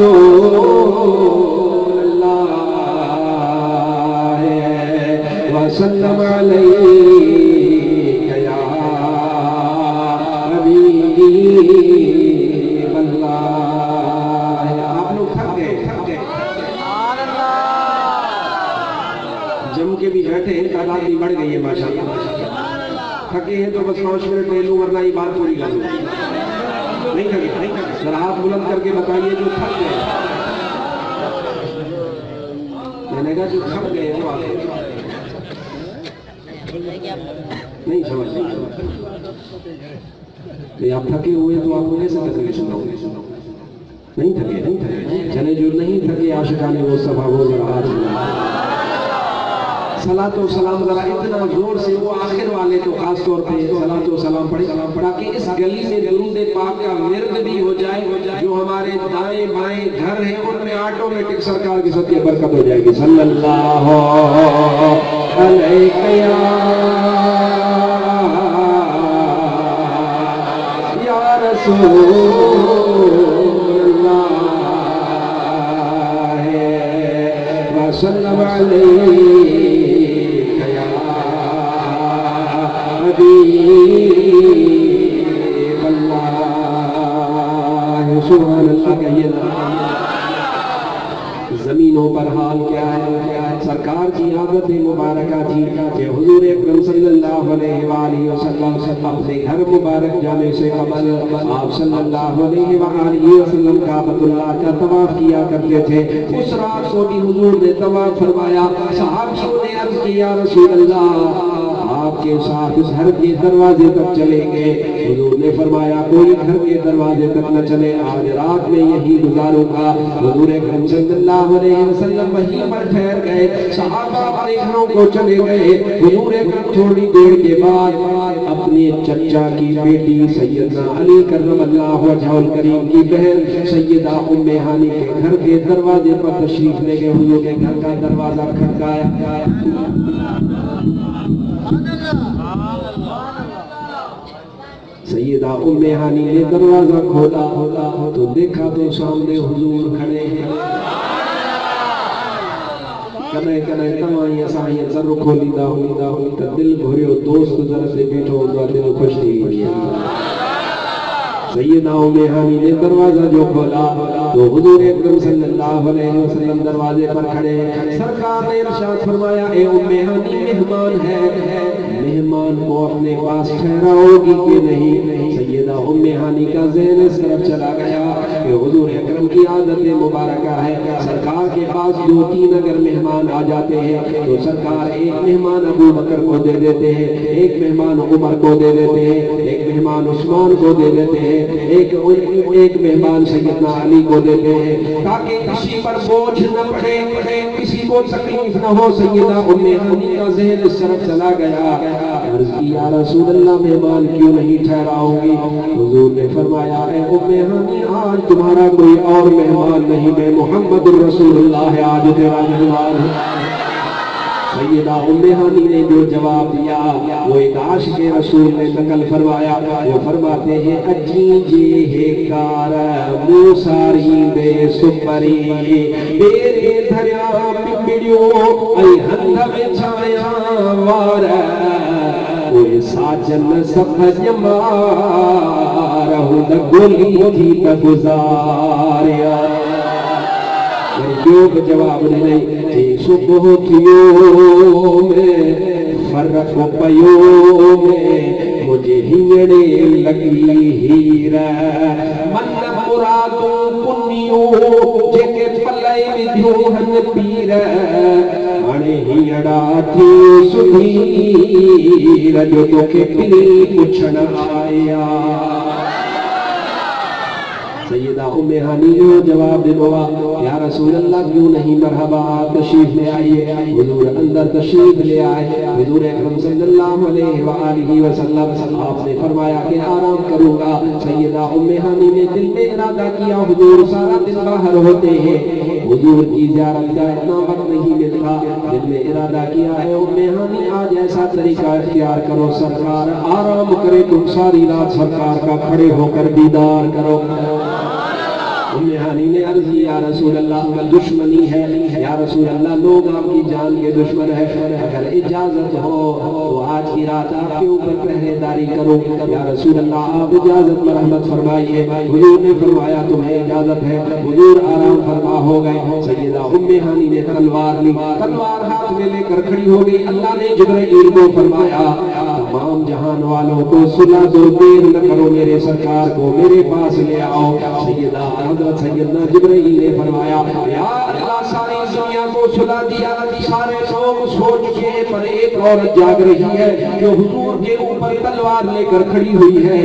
رسول اللہ وسلم علیک یا حبیب اللہ. آپ لوگ تھک گئے جم کے بھی بیٹھے ہیں, تعداد بھی بڑھ گئی ہے ماشاءاللہ. تھکے ہیں تو بس 5 منٹ لے لوں ورنہ یہ بات پوری کر لوں. نہیں تھکے ذرا ہاتھ بلند کر کے بتائیے جو تھک گئے. میں نے کہا جو تھک گئے وہ آگے نہیں سمجھ نہیں. آپ تھکے ہوئے تو آپ کو کیسے تکلیف سناؤ گے؟ نہیں تھکے چلے جو نہیں تھکے عاشقان وہ صفا وہ ذرا ہاتھ صلاۃ و سلام ذرا اتنا زور سے وہ آخر والے تو خاص طور پہ صلاۃ و سلام پڑھا کہ اس گلی میں درود پاک کا ورد بھی ہو جائے. جو ہمارے دائیں بائیں گھر ہیں ان میں آٹومیٹک سرکار کی سطح برکت ہو جائے گی. صلی اللہ علیہ یا رسول اللہ وسلم علیک یا حبیب اللہ. سبحان اللہ. کہیے زمینوں پر حال کیا ہے؟ سرکار کی عادت مبارکہ تھی کہ حضور اکرم صلی اللہ علیہ وآلہ وسلم اپنے گھر مبارک جانے سے قبل آپ صلی اللہ علیہ وآلہ وسلم کعبۃ اللہ کا طواف کیا کرتے تھے. اس رات کو بھی حضور نے طواف فرمایا. صحابیوں نے عرض کیا رسول اللہ آپ کے ساتھ اس گھر کے دروازے تک چلیں گے. حضور نے فرمایا کوئی گھر کے دروازے تک نہ چلے, آج رات میں یہی گزاروں گا. حضور اکرم صلی اللہ علیہ وسلم وہیں پر ٹھہر گئے. صحابہ اپنے گھروں کو چلے گئے. حضور اکرم تھوڑی دیر کے بعد اپنے چچا کی بیٹی سیدنا علی کرم اللہ وجہہ الکریم کی بہن سیدہ ام ہانی کے گھر کے دروازے پر تشریف لے گئے. حضور کے گھر کا دروازہ کھٹکایا. سیدہ ام ہانی نے دروازہ کھولا تو دیکھا تو سامنے حضور کھڑے ہیں. کنے تمہیں سائیں سر کھولی دا تا دل بھریو دوست ذرا سے بیٹھو دا دل خوش تھی. سیدہ ام ہانی نے دروازہ جو کھولا تو حضور اکرم صلی اللہ علیہ وسلم دروازے پر کھڑے. سرکار نے ارشاد فرمایا اے ام ہانی مہمان ہے, مہمان کو اپنے پاس ٹھہراؤ گی کہ نہیں؟ سیدہ ام ہانی کا ذہن اس طرف چلا گیا کہ حضور اکرم کی عادت مبارکہ ہے سرکار کے پاس 2-3 اگر مہمان آ جاتے ہیں تو سرکار ایک مہمان ابو بکر کو دے دیتے ہیں, ایک مہمان عمر کو دے دیتے ہیں, ایک مہمان عثمان کو دے دیتے ہیں, ایک مہمان سیدنا علی کو دیتے ہیں تاکہ کسی پر بوجھ نہ پڑے, کسی کو تکلیف نہ ہو. سیدہ ام ہانی کا ذہن اس طرف چلا گیا. عرض کی یا رسول اللہ مہمان کیوں نہیں ٹھہراؤ گی؟ حضور نے فرمایا اے ام ہانی آج تمہارا کوئی اور مہمان نہیں, میں محمد الرسول اللہ آج تیرا مہمان ہوں. سیدہ ام ہانی نے جو جواب دیا وہ ایک عاشق رسول نے نقل فرمایا. وہ فرماتے ہیں اجی جی ہے کار موساری دے سپری میرے دھریا پپڑیو ای ہندھ بچھایا وار کوئی ساجن سفج مارہو دا گولی تھی تا گزاریا. جو جواب نہیں تھی صبح کیوں میں فرق پیوں میں مجھے ہیڑے لگی ہیرا من مرادوں پنیوں جے پلے بدھیوں ہن پیر ہنے ہیڑا تھی سدھیر جو تو کے پلی پچھن آیا. سیدہ ام ہانی کو جواب دے دوا یا رسول اللہ کیوں نہیں مرحبا تشریف لے آئیے. حضور اندر تشریف لے آئے. حضور اکرم صلی اللہ علیہ وآلہ وسلم آپ نے فرمایا کہ آرام کروں گا. سیدہ ام ہانی نے دل میں ارادہ کیا حضور سارا دن باہر ہوتے ہیں, حضور کی زیارت کا اتنا وقت نہیں ملتا. دل میں ارادہ کیا ہے ام ہانی آج ایسا طریقہ اختیار کرو سرکار آرام کرے, تم ساری رات سرکار کا کھڑے ہو کر دیدار کرو. ام ہانی نے عرض کی یا رسول اللہ دشمنی ہے یا رسول اللہ لوگ آپ کی جان کے دشمن ہے، اگر اجازت ہو تو آج کی رات آپ کے اوپر پہرے داری کرو یا رسول اللہ آپ اجازت مرحمت فرمائیے۔ حضور نے فرمایا تمہیں اجازت ہے، حضور آرام فرما ہو گئے۔ سیدہ ام ہانی نے تلوار لی، تلوار ہاتھ میں لے کر کھڑی ہو گئی۔ اللہ نے جبرائیل کو فرمایا تمام جہان والوں کو صلح دو، دیر نہ کرو، میرے سرکار کو میرے پاس لے آؤ۔ سیدہ حضرت سیدنا جبرائیل نے فرمایا یا اللہ ساری دنیا کو صلح دیا، سارے لوگ سو چکے ہیں پر ایک عورت جاگ رہی ہے جو حضور کے اوپر تلوار لے کر کھڑی ہوئی ہے۔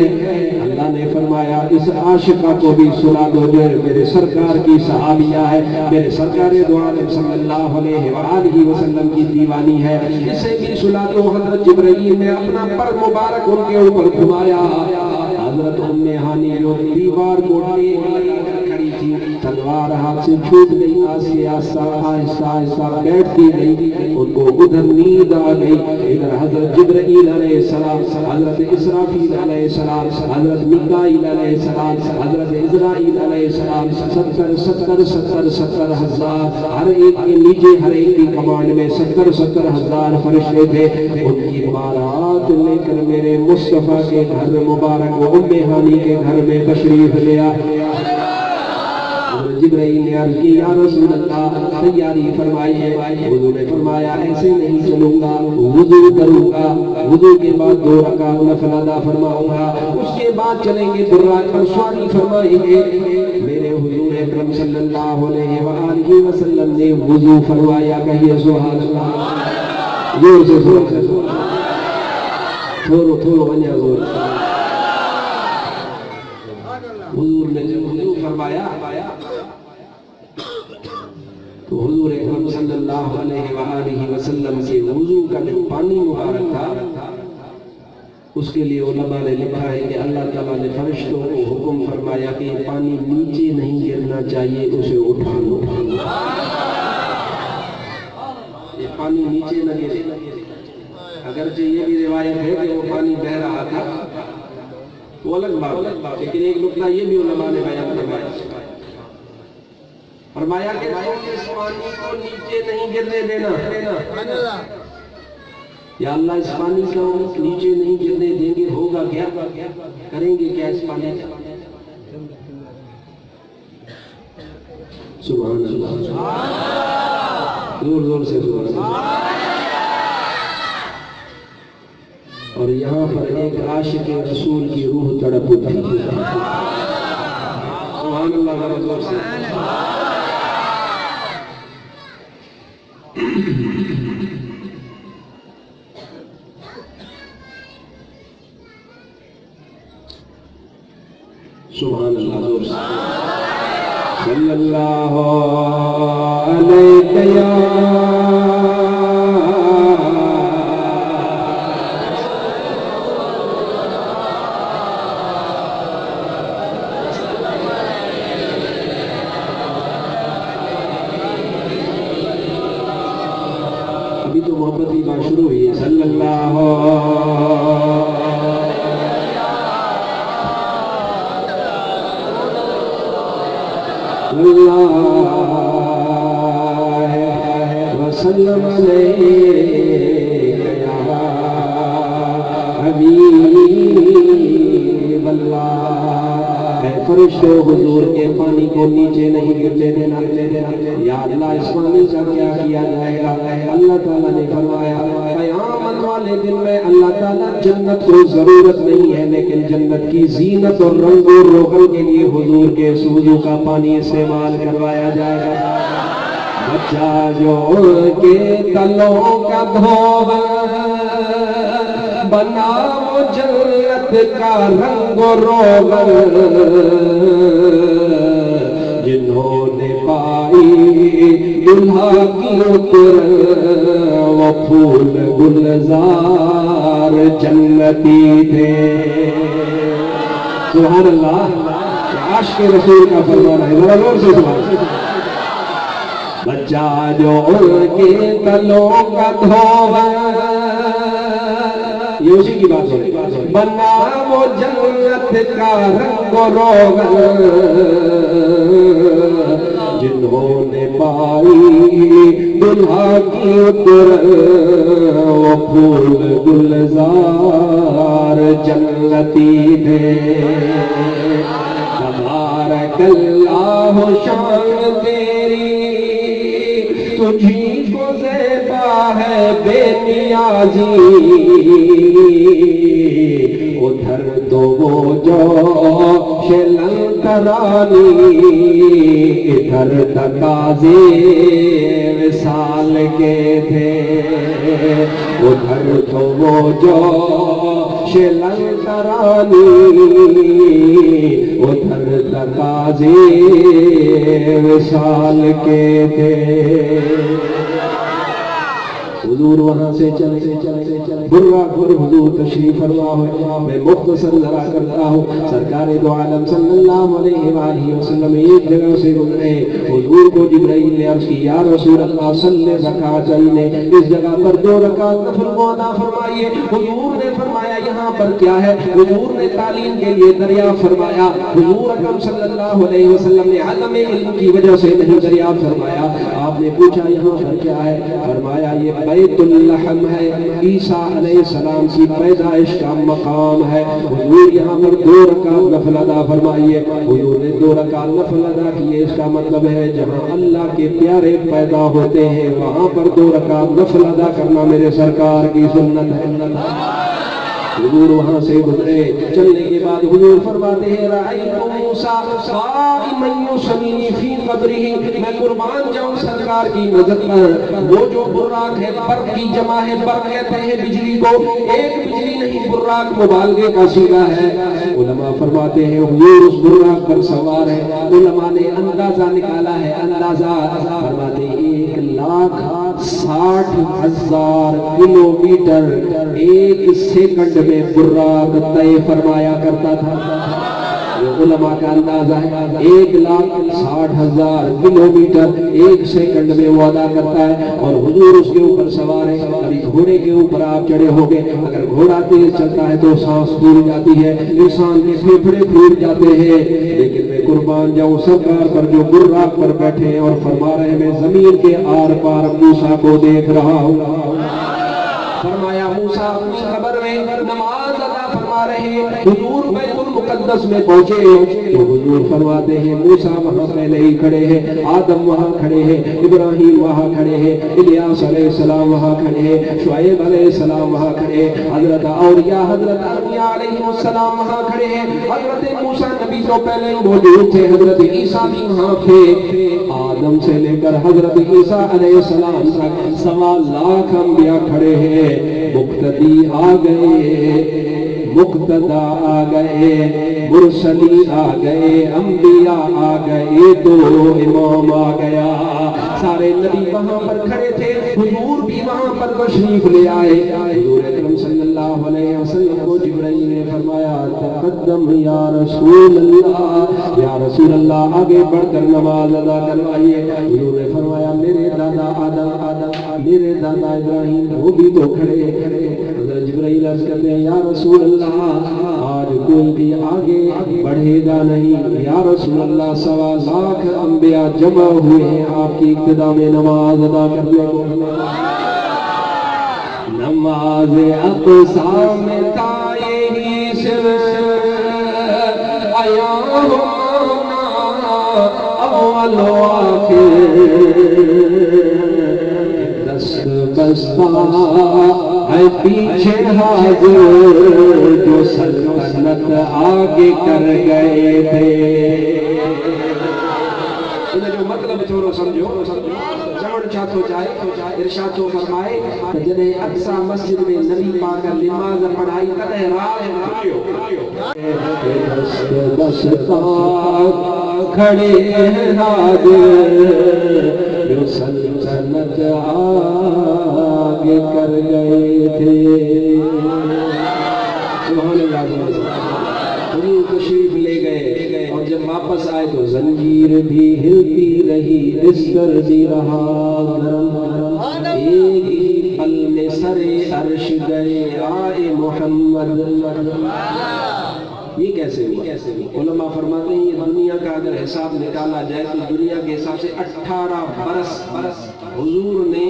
اللہ نے فرمایا اس عاشقہ کو بھی صلح دو جو میرے سرکار کی صحابیہ ہے، میرے سرکار دو عالم صلی اللہ علیہ وآلہ وسلم کی دیوانی ہے، اسے بھی صلح دو۔ حضرت جبرائیل نے اپنا پر مبارک ان کے اوپر گھمایا۔ حضرت ام ہانی جو دیوار کو ٹیک لگا کر کھڑی تھی، تلوار ہاتھ سے چھوٹ گئی، آہستہ آہستہ آہستہ بیٹھتی گئی، ان کو ادھر نیند آ گئی۔ ادھر حضرت جبرائیل علیہ السلام، حضرت اسرافیل علیہ السلام، حضرت میکائیل علیہ السلام، حضرت عزرائیل علیہ السلام، 70 ہزار، ہر ایک کے نیچے ہر ایک کی کمانڈ میں 70 ہزار فرشتے تھے۔ ان کی بارات لے کر میرے مصطفیٰ کے گھر مبارک و ام ہانی کے گھر میں تشریف لے آئے۔ جبرائیل نے عرض کی یا رسول اللہ تیاری فرمائیے۔ حضور نے فرمایا ایسے نہیں چلوں گا، وضو کروں گا، وضو کے بعد 2 رکعت نفل ادا فرماؤں گا، اس کے بعد چلیں گے براق پر سواری فرمائیں گے۔ میرے حضور اکرم صلی اللہ علیہ وآلہ وسلم نے وضو فرمایا، کہیے سبحان اللہ، زور سے زور سے تھوڑو بنیا زور۔ حضور نے جب وضو فرمایا تو حضور اکرم صلی اللہ علیہ وآلہ وسلم کے وضو کا جو پانی مبارک تھا اس کے لیے علماء نے لکھا ہے کہ اللہ تعالیٰ نے فرشتوں کو حکم فرمایا کہ یہ پانی نیچے نہیں گرنا چاہیے، اسے اٹھا لو، یہ پانی نیچے نہ گرے۔ اگرچہ یہ بھی روایت ہے کہ وہ پانی بہہ رہا تھا، وہ الگ بات، لیکن ایک نقطہ یہ بھی علماء نے بیان فرمایا کہ اس پانی کو نیچے نہیں گرنے دینا۔ یا اللہ اس پانی کو نیچے نہیں گرنے دیں گے، ہوگا کیا، کریں گے کیا اس پانی کا؟ سبحان اللہ، زور زور سے سبحان اللہ۔ اور یہاں پر ایک عاشق رسول کی روح تڑپ اٹھی، سبحان اللہ، ذرا زور سے۔ سبحان اللہ، زور سے۔ صلی اللہ علیہ ابھی تو محبت کی بات شروع ہوئی ہے۔ صلی اللہ وسلم علیہ یا حبیب اللہ۔ اے فرشتو حضور کے پانی کو نیچے نہیں گرنے دینا۔ یا اللہ اس پانی کا کیا کیا جائے گا؟ اللہ تعالیٰ نے فرمایا قیامت والے دن میں اللہ تعالیٰ جنت کو ضرورت نہیں ہے لیکن جنت کی زینت اور رنگ و روغن کے لیے حضور کے وضو کا پانی استعمال کروایا جائے گا۔ بچہ جو کے تلوں کا دھوبن بنا وہ جنت کا رنگ و روغن، جنہوں نے پائی دلہا کی اتر وہ پھول گلزار جنتی تھے۔ سبحان اللہ، عاشق رسول کا فرمان ہے، ذرا زور سے سبحان اللہ۔ بچہ جو ان کے تلوں کا دھوبن یہ اسی کی بات ہے. بنا وہ جنت کا رنگ و روغن جنہوں نے پائی دلہا کی اترن، وہ پھول گلزار جنتی تھے. تبارک اللہ شان تیری، تجھی کو زیبا ہے بے نیازی. ادھر تو وہ جو شلن ترانی، ادھر تقاضے وصال کے تھے. ادھر تو وہ جو شلن ترانی، ادھر تقاضے وصال کے تھے. حضور وہاں سے چلے برا حضور تشریف فرما ہے. میں مختصر ذرا کرتا ہوں. سرکار دو عالم صلی اللہ علیہ وآلہ وسلم ایک جگہ سے گزرے. حضور کو جبرائیل نے عرض کی یا رسول اللہ صلی رکعتین، اس جگہ پر 2 رکعت نفل کو ادا فرمائیے. حضور نے فرمایا یہاں پر کیا ہے؟ حضور نے تعلیم کے لیے دریافت فرمایا. حضور اکرم صلی اللہ علیہ وسلم نے عدم علم کی وجہ سے نہیں دریافت فرمایا. آپ نے پوچھا یہاں پر کیا ہے؟ فرمایا یہ بیت اللحم ہے، عیسیٰ علیہ السلام کی پیدائش کا مقام ہے. حضور یہاں پر 2 رکعت نفل ادا فرمائیے. حضور نے 2 رکعت نفل ادا کیے. اس کا مطلب ہے جہاں اللہ کے پیارے پیدا ہوتے ہیں وہاں پر 2 رکعت نفل ادا کرنا میرے سرکار کی سنت ہے. حضور وہاں سے گزرے. چلنے کے بعد حضور فرماتے ہیں رأیت موسیٰ قائما یصلی فی قبرہ، میں قربان جاؤں سرکار کی نظر پر وہ جو براق ہے، برق کی جمع ہے. برق کہتے ہیں بجلی کو، ایک بجلی نہیں، براق مبالغے کا صیغہ ہے. علماء فرماتے ہیں حضور اس براق پر سوار ہے. علماء نے اندازہ نکالا ہے. اندازہ فرماتے ہیں 1,60,000 کلومیٹر ایک سیکنڈ میں براق طے فرمایا کرتا تھا. یہ علماء کا اندازہ ہے 1,60,000 کلومیٹر ایک سیکنڈ میں وہ ادا کرتا ہے. اور حضور اس کے اوپر سوار ہے. ابھی گھوڑے کے اوپر آپ چڑھے ہوگے، اگر گھوڑا تیز چلتا ہے تو سانس پھول جاتی ہے، انسان کے پھیپھڑے پھول جاتے ہیں. لیکن میں قربان جاؤں سرکار پر جو براق پر بیٹھے ہیں اور فرما رہے ہیں میں زمین کے آر پار موسیٰ کو دیکھ رہا ہوں. فرمایا موسیٰ اپنی قبر میں نماز ادا فرما رہے ہیں. حضور بیت المقدس میں پہنچے تو حضور فرماتے ہیں موسیٰ وہاں پہلے ہی کھڑے ہیں، آدم وہاں کھڑے ہیں، ابراہیم وہاں کھڑے ہیں، الیاس علیہ السلام وہاں کھڑے ہیں، شعیب علیہ السلام وہاں کھڑے ہیں، حضرت اولیاء حضرت انبیاء علیہ السلام وہاں کھڑے ہیں. حضرت موسیٰ نبی تو پہلے موجود تھے، حضرت عیسیٰ بھی وہاں تھے. آدم سے لے کر حضرت عیسیٰ علیہ السلام تک 1.25 لاکھ انبیاء کھڑے ہیں. مقتدی آ گئے، مقتدا آ گئے، مرسلی آ گئے، انبیاء آ گئے، تو امام آ گیا. سارے نبی وہاں پر کھڑے تھے. حضور بھی وہاں پر تشریف لے آئے. حضور اکرم صلی اللہ علیہ وسلم کو جبرائیل نے فرمایا تقدم یا رسول اللہ، یا رسول اللہ آگے بڑھ کر نماز ادا کروائیے. حضور نے فرمایا میرے دادا آدم، میرے دادا ابراہیم وہ بھی تو کھڑے. حضرت جبرائیل عرض کرتے ہیں یا رسول اللہ آج کوئی بھی آگے بڑھے گا نہیں. یا رسول اللہ 1.25 لاکھ انبیاء جمع ہوئے ہیں آپ کی ابتدا میں نماز ادا کرنے کو. نماز اقصا میں تائے ہی سر آیا ہونا اول و آخر، دست بستہ ہے پیچھے حاضر جو سلطنت آگے کر گئے تھے. جو مطلب چھوڑو سمجھو جمن چاہتو جائے ارشاد تو فرمائے جنہیں اقصا مسجد میں نبی پاک نماز پڑھائی تدہ رات بستا کھڑے ہیں حاضر جو سلطنت آگے کر گئے تھے. سبحان اللہ. حضور تشریف لے گئے اور جب واپس آئے تو زنجیر بھی ہلتی رہی، بستر بھی رہا گرم. ایک ہی پل میں سرے عرش گئے آئے محمد. یہ کیسے ہوا؟ علماء فرماتے ہیں یہ دنیا کا اگر حساب نکالا جائے تو دنیا کے حساب سے 18 برس حضور نے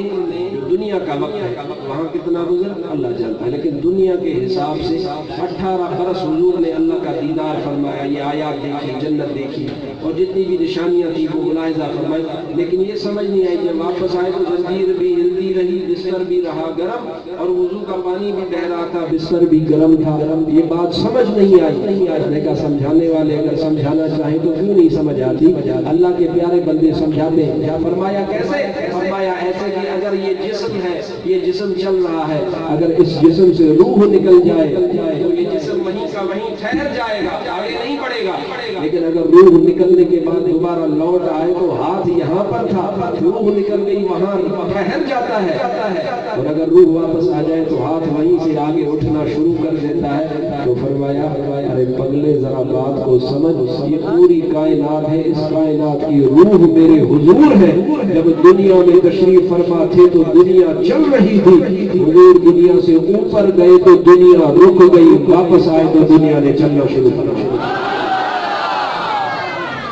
دنیا کا وقت ہے وہاں کتنا گزر اللہ جانتا ہے، لیکن دنیا کے حساب سے 18 برس حضور نے اللہ کا دیدار فرمایا، یہ آیات دیکھی، جنت دیکھی اور جتنی بھی نشانیاں تھی وہ ملاحظہ فرمائی. لیکن یہ سمجھ نہیں آئی جب واپس آئے تو زنجیر بھی ہلتی رہی، بستر بھی رہا گرم اور وضو کا پانی بھی بہ رہا تھا، بستر بھی گرم تھا. یہ بات سمجھ نہیں آئی. نے کہا سمجھانے والے اگر سمجھانا چاہیں تو کیوں نہیں سمجھ آتی؟ اللہ کے پیارے بندے سمجھاتے ہیں. فرمایا کیسے؟ فرمایا ایسے کہ اگر یہ جسم ہے، یہ جسم چل رہا ہے، اگر اس جسم سے روح نکل جائے تو یہ جسم وہیں کا وہیں ٹھہر جائے گا، آگے نہیں بڑھے گا. لیکن اگر روح نکلنے کے بعد دوبارہ لوٹ آئے تو ہاتھ یہاں پر تھا، روح نکل گئی وہاں ٹھہر جاتا ہے، اور اگر روح واپس آ جائے تو ہاتھ وہیں سے آگے اٹھنا شروع کر دیتا ہے. تو فرمایا ارے پگلے ذرا بات کو سمجھ، یہ پوری کائنات ہے، اس کائنات کی روح میرے حضور ہے. جب دنیا میں تشریف فرما تھے تو دنیا چل رہی تھی، حضور دنیا سے اوپر گئے تو دنیا رک گئی، واپس آئے تو دنیا نے چلنا شروع کیا.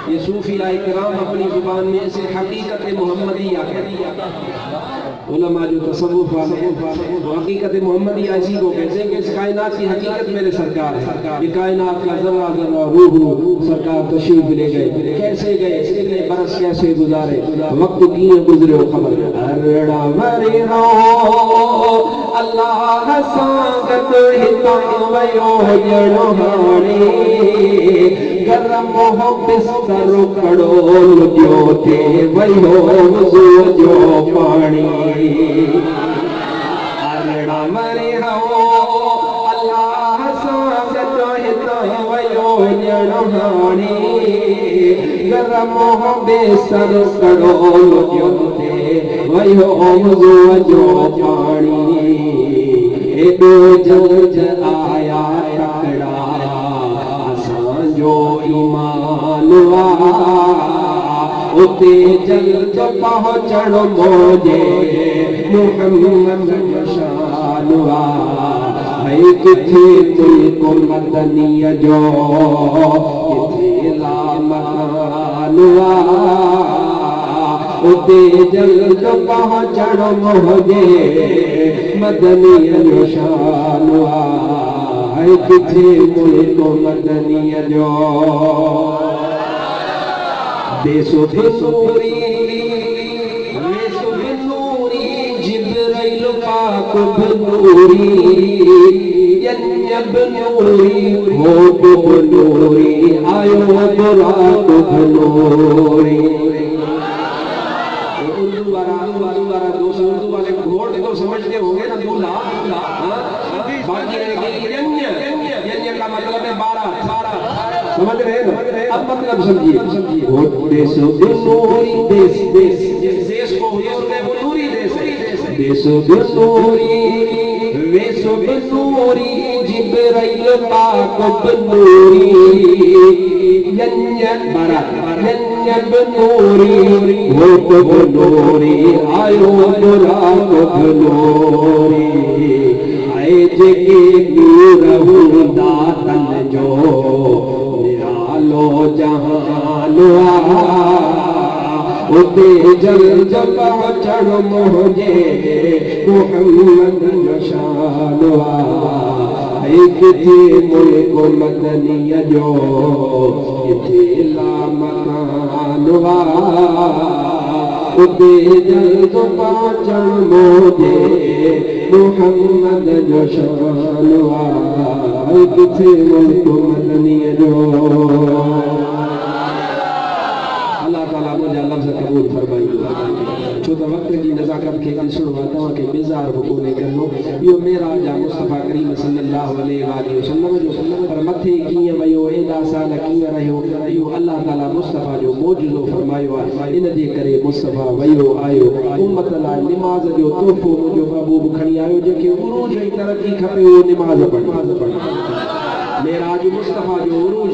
یہ صوفیاء کرام اپنی زبان میں اسے حقیقت محمدیہ کہتے ہیں. علماء جو تصوف والے وہ حقیقت محمدیہ اسی کو کہتے ہیں کہ اس کائنات کی حقیقت میرے سرکار ہے. یہ کائنات کا ذرہ ذرہ روح سرکار تشریف لے گئے. کیسے گئے؟ کتنے برس کیسے گزارے؟ وقت کیے گزرے ہو خبر. ارڑا مری رو اللہ سانگت ہتا ویو جڑو ہانی گرم ہو بستر کڑول جو تے ویو وضو جو پانی. ارڑا مری رو اللہ سانگت ہتا ویو جڑو ہانی گرم ہو بستر کڑول جو تے ویو وضو جو پانی. دو جج آیا ٹکڑا آسان جو ایمان اتے جلد پہنچن موجے محمد شان ہے. کتھے تل کو مدنی جو کتھے لامان اتے جلد پہنچن موجے مدنی جو شان ہے. کتھے ملک مدنی جو دیسو بنوری جبرائیل پاک بنوری ینب نوری ہوب بنوری آیو براک بنوری. اردو بارا دوست اردو والے گھوڑ تو سمجھتے ہوں گے نا دولہا. باقی ہے کہ ینیہ کا مطلب ہے 12 سمجھ رہے ہیں نا؟ اب مطلب سمجھیے. دیس بنوری دیس کو حضور نے بنوری دیس بنوری ویس بنوری جبرائیل پاک بنوری ینیہ بنوری ہوب بنوری آیو براک بنوری. آئے جگے نور داتن جو نرالو جہان اتے جلد پہنچن موجے محمد شان ہے. کتھے ملک مدنی جو کتھے لامکان اتے جلد پہنچن موجے محمد جو شان ہے. کتھے ملک مدنی جو. اللہ تعالیٰ مجھے لفظ قبول فرمائی. چھوٹا وقت کی نزاکت کے سنو آتا کہ بیزار بکونے کرنو یہ میرا جا مصطفیٰ کریم صلی اللہ علیہ وآلہ وسلم جو پر متھے کیے ویو ایدا سال کیے رہو یہ اللہ تعالیٰ مصطفیٰ جو موجزو فرمایو ان جے کرے مصطفیٰ ویو آیو امت لائے نماز جو تحفو جو محبوب کھڑی آیو جے کہ عروج ایک ترقی کھپے وہ نماز پڑھ. میراج مصطفیٰ جو عروج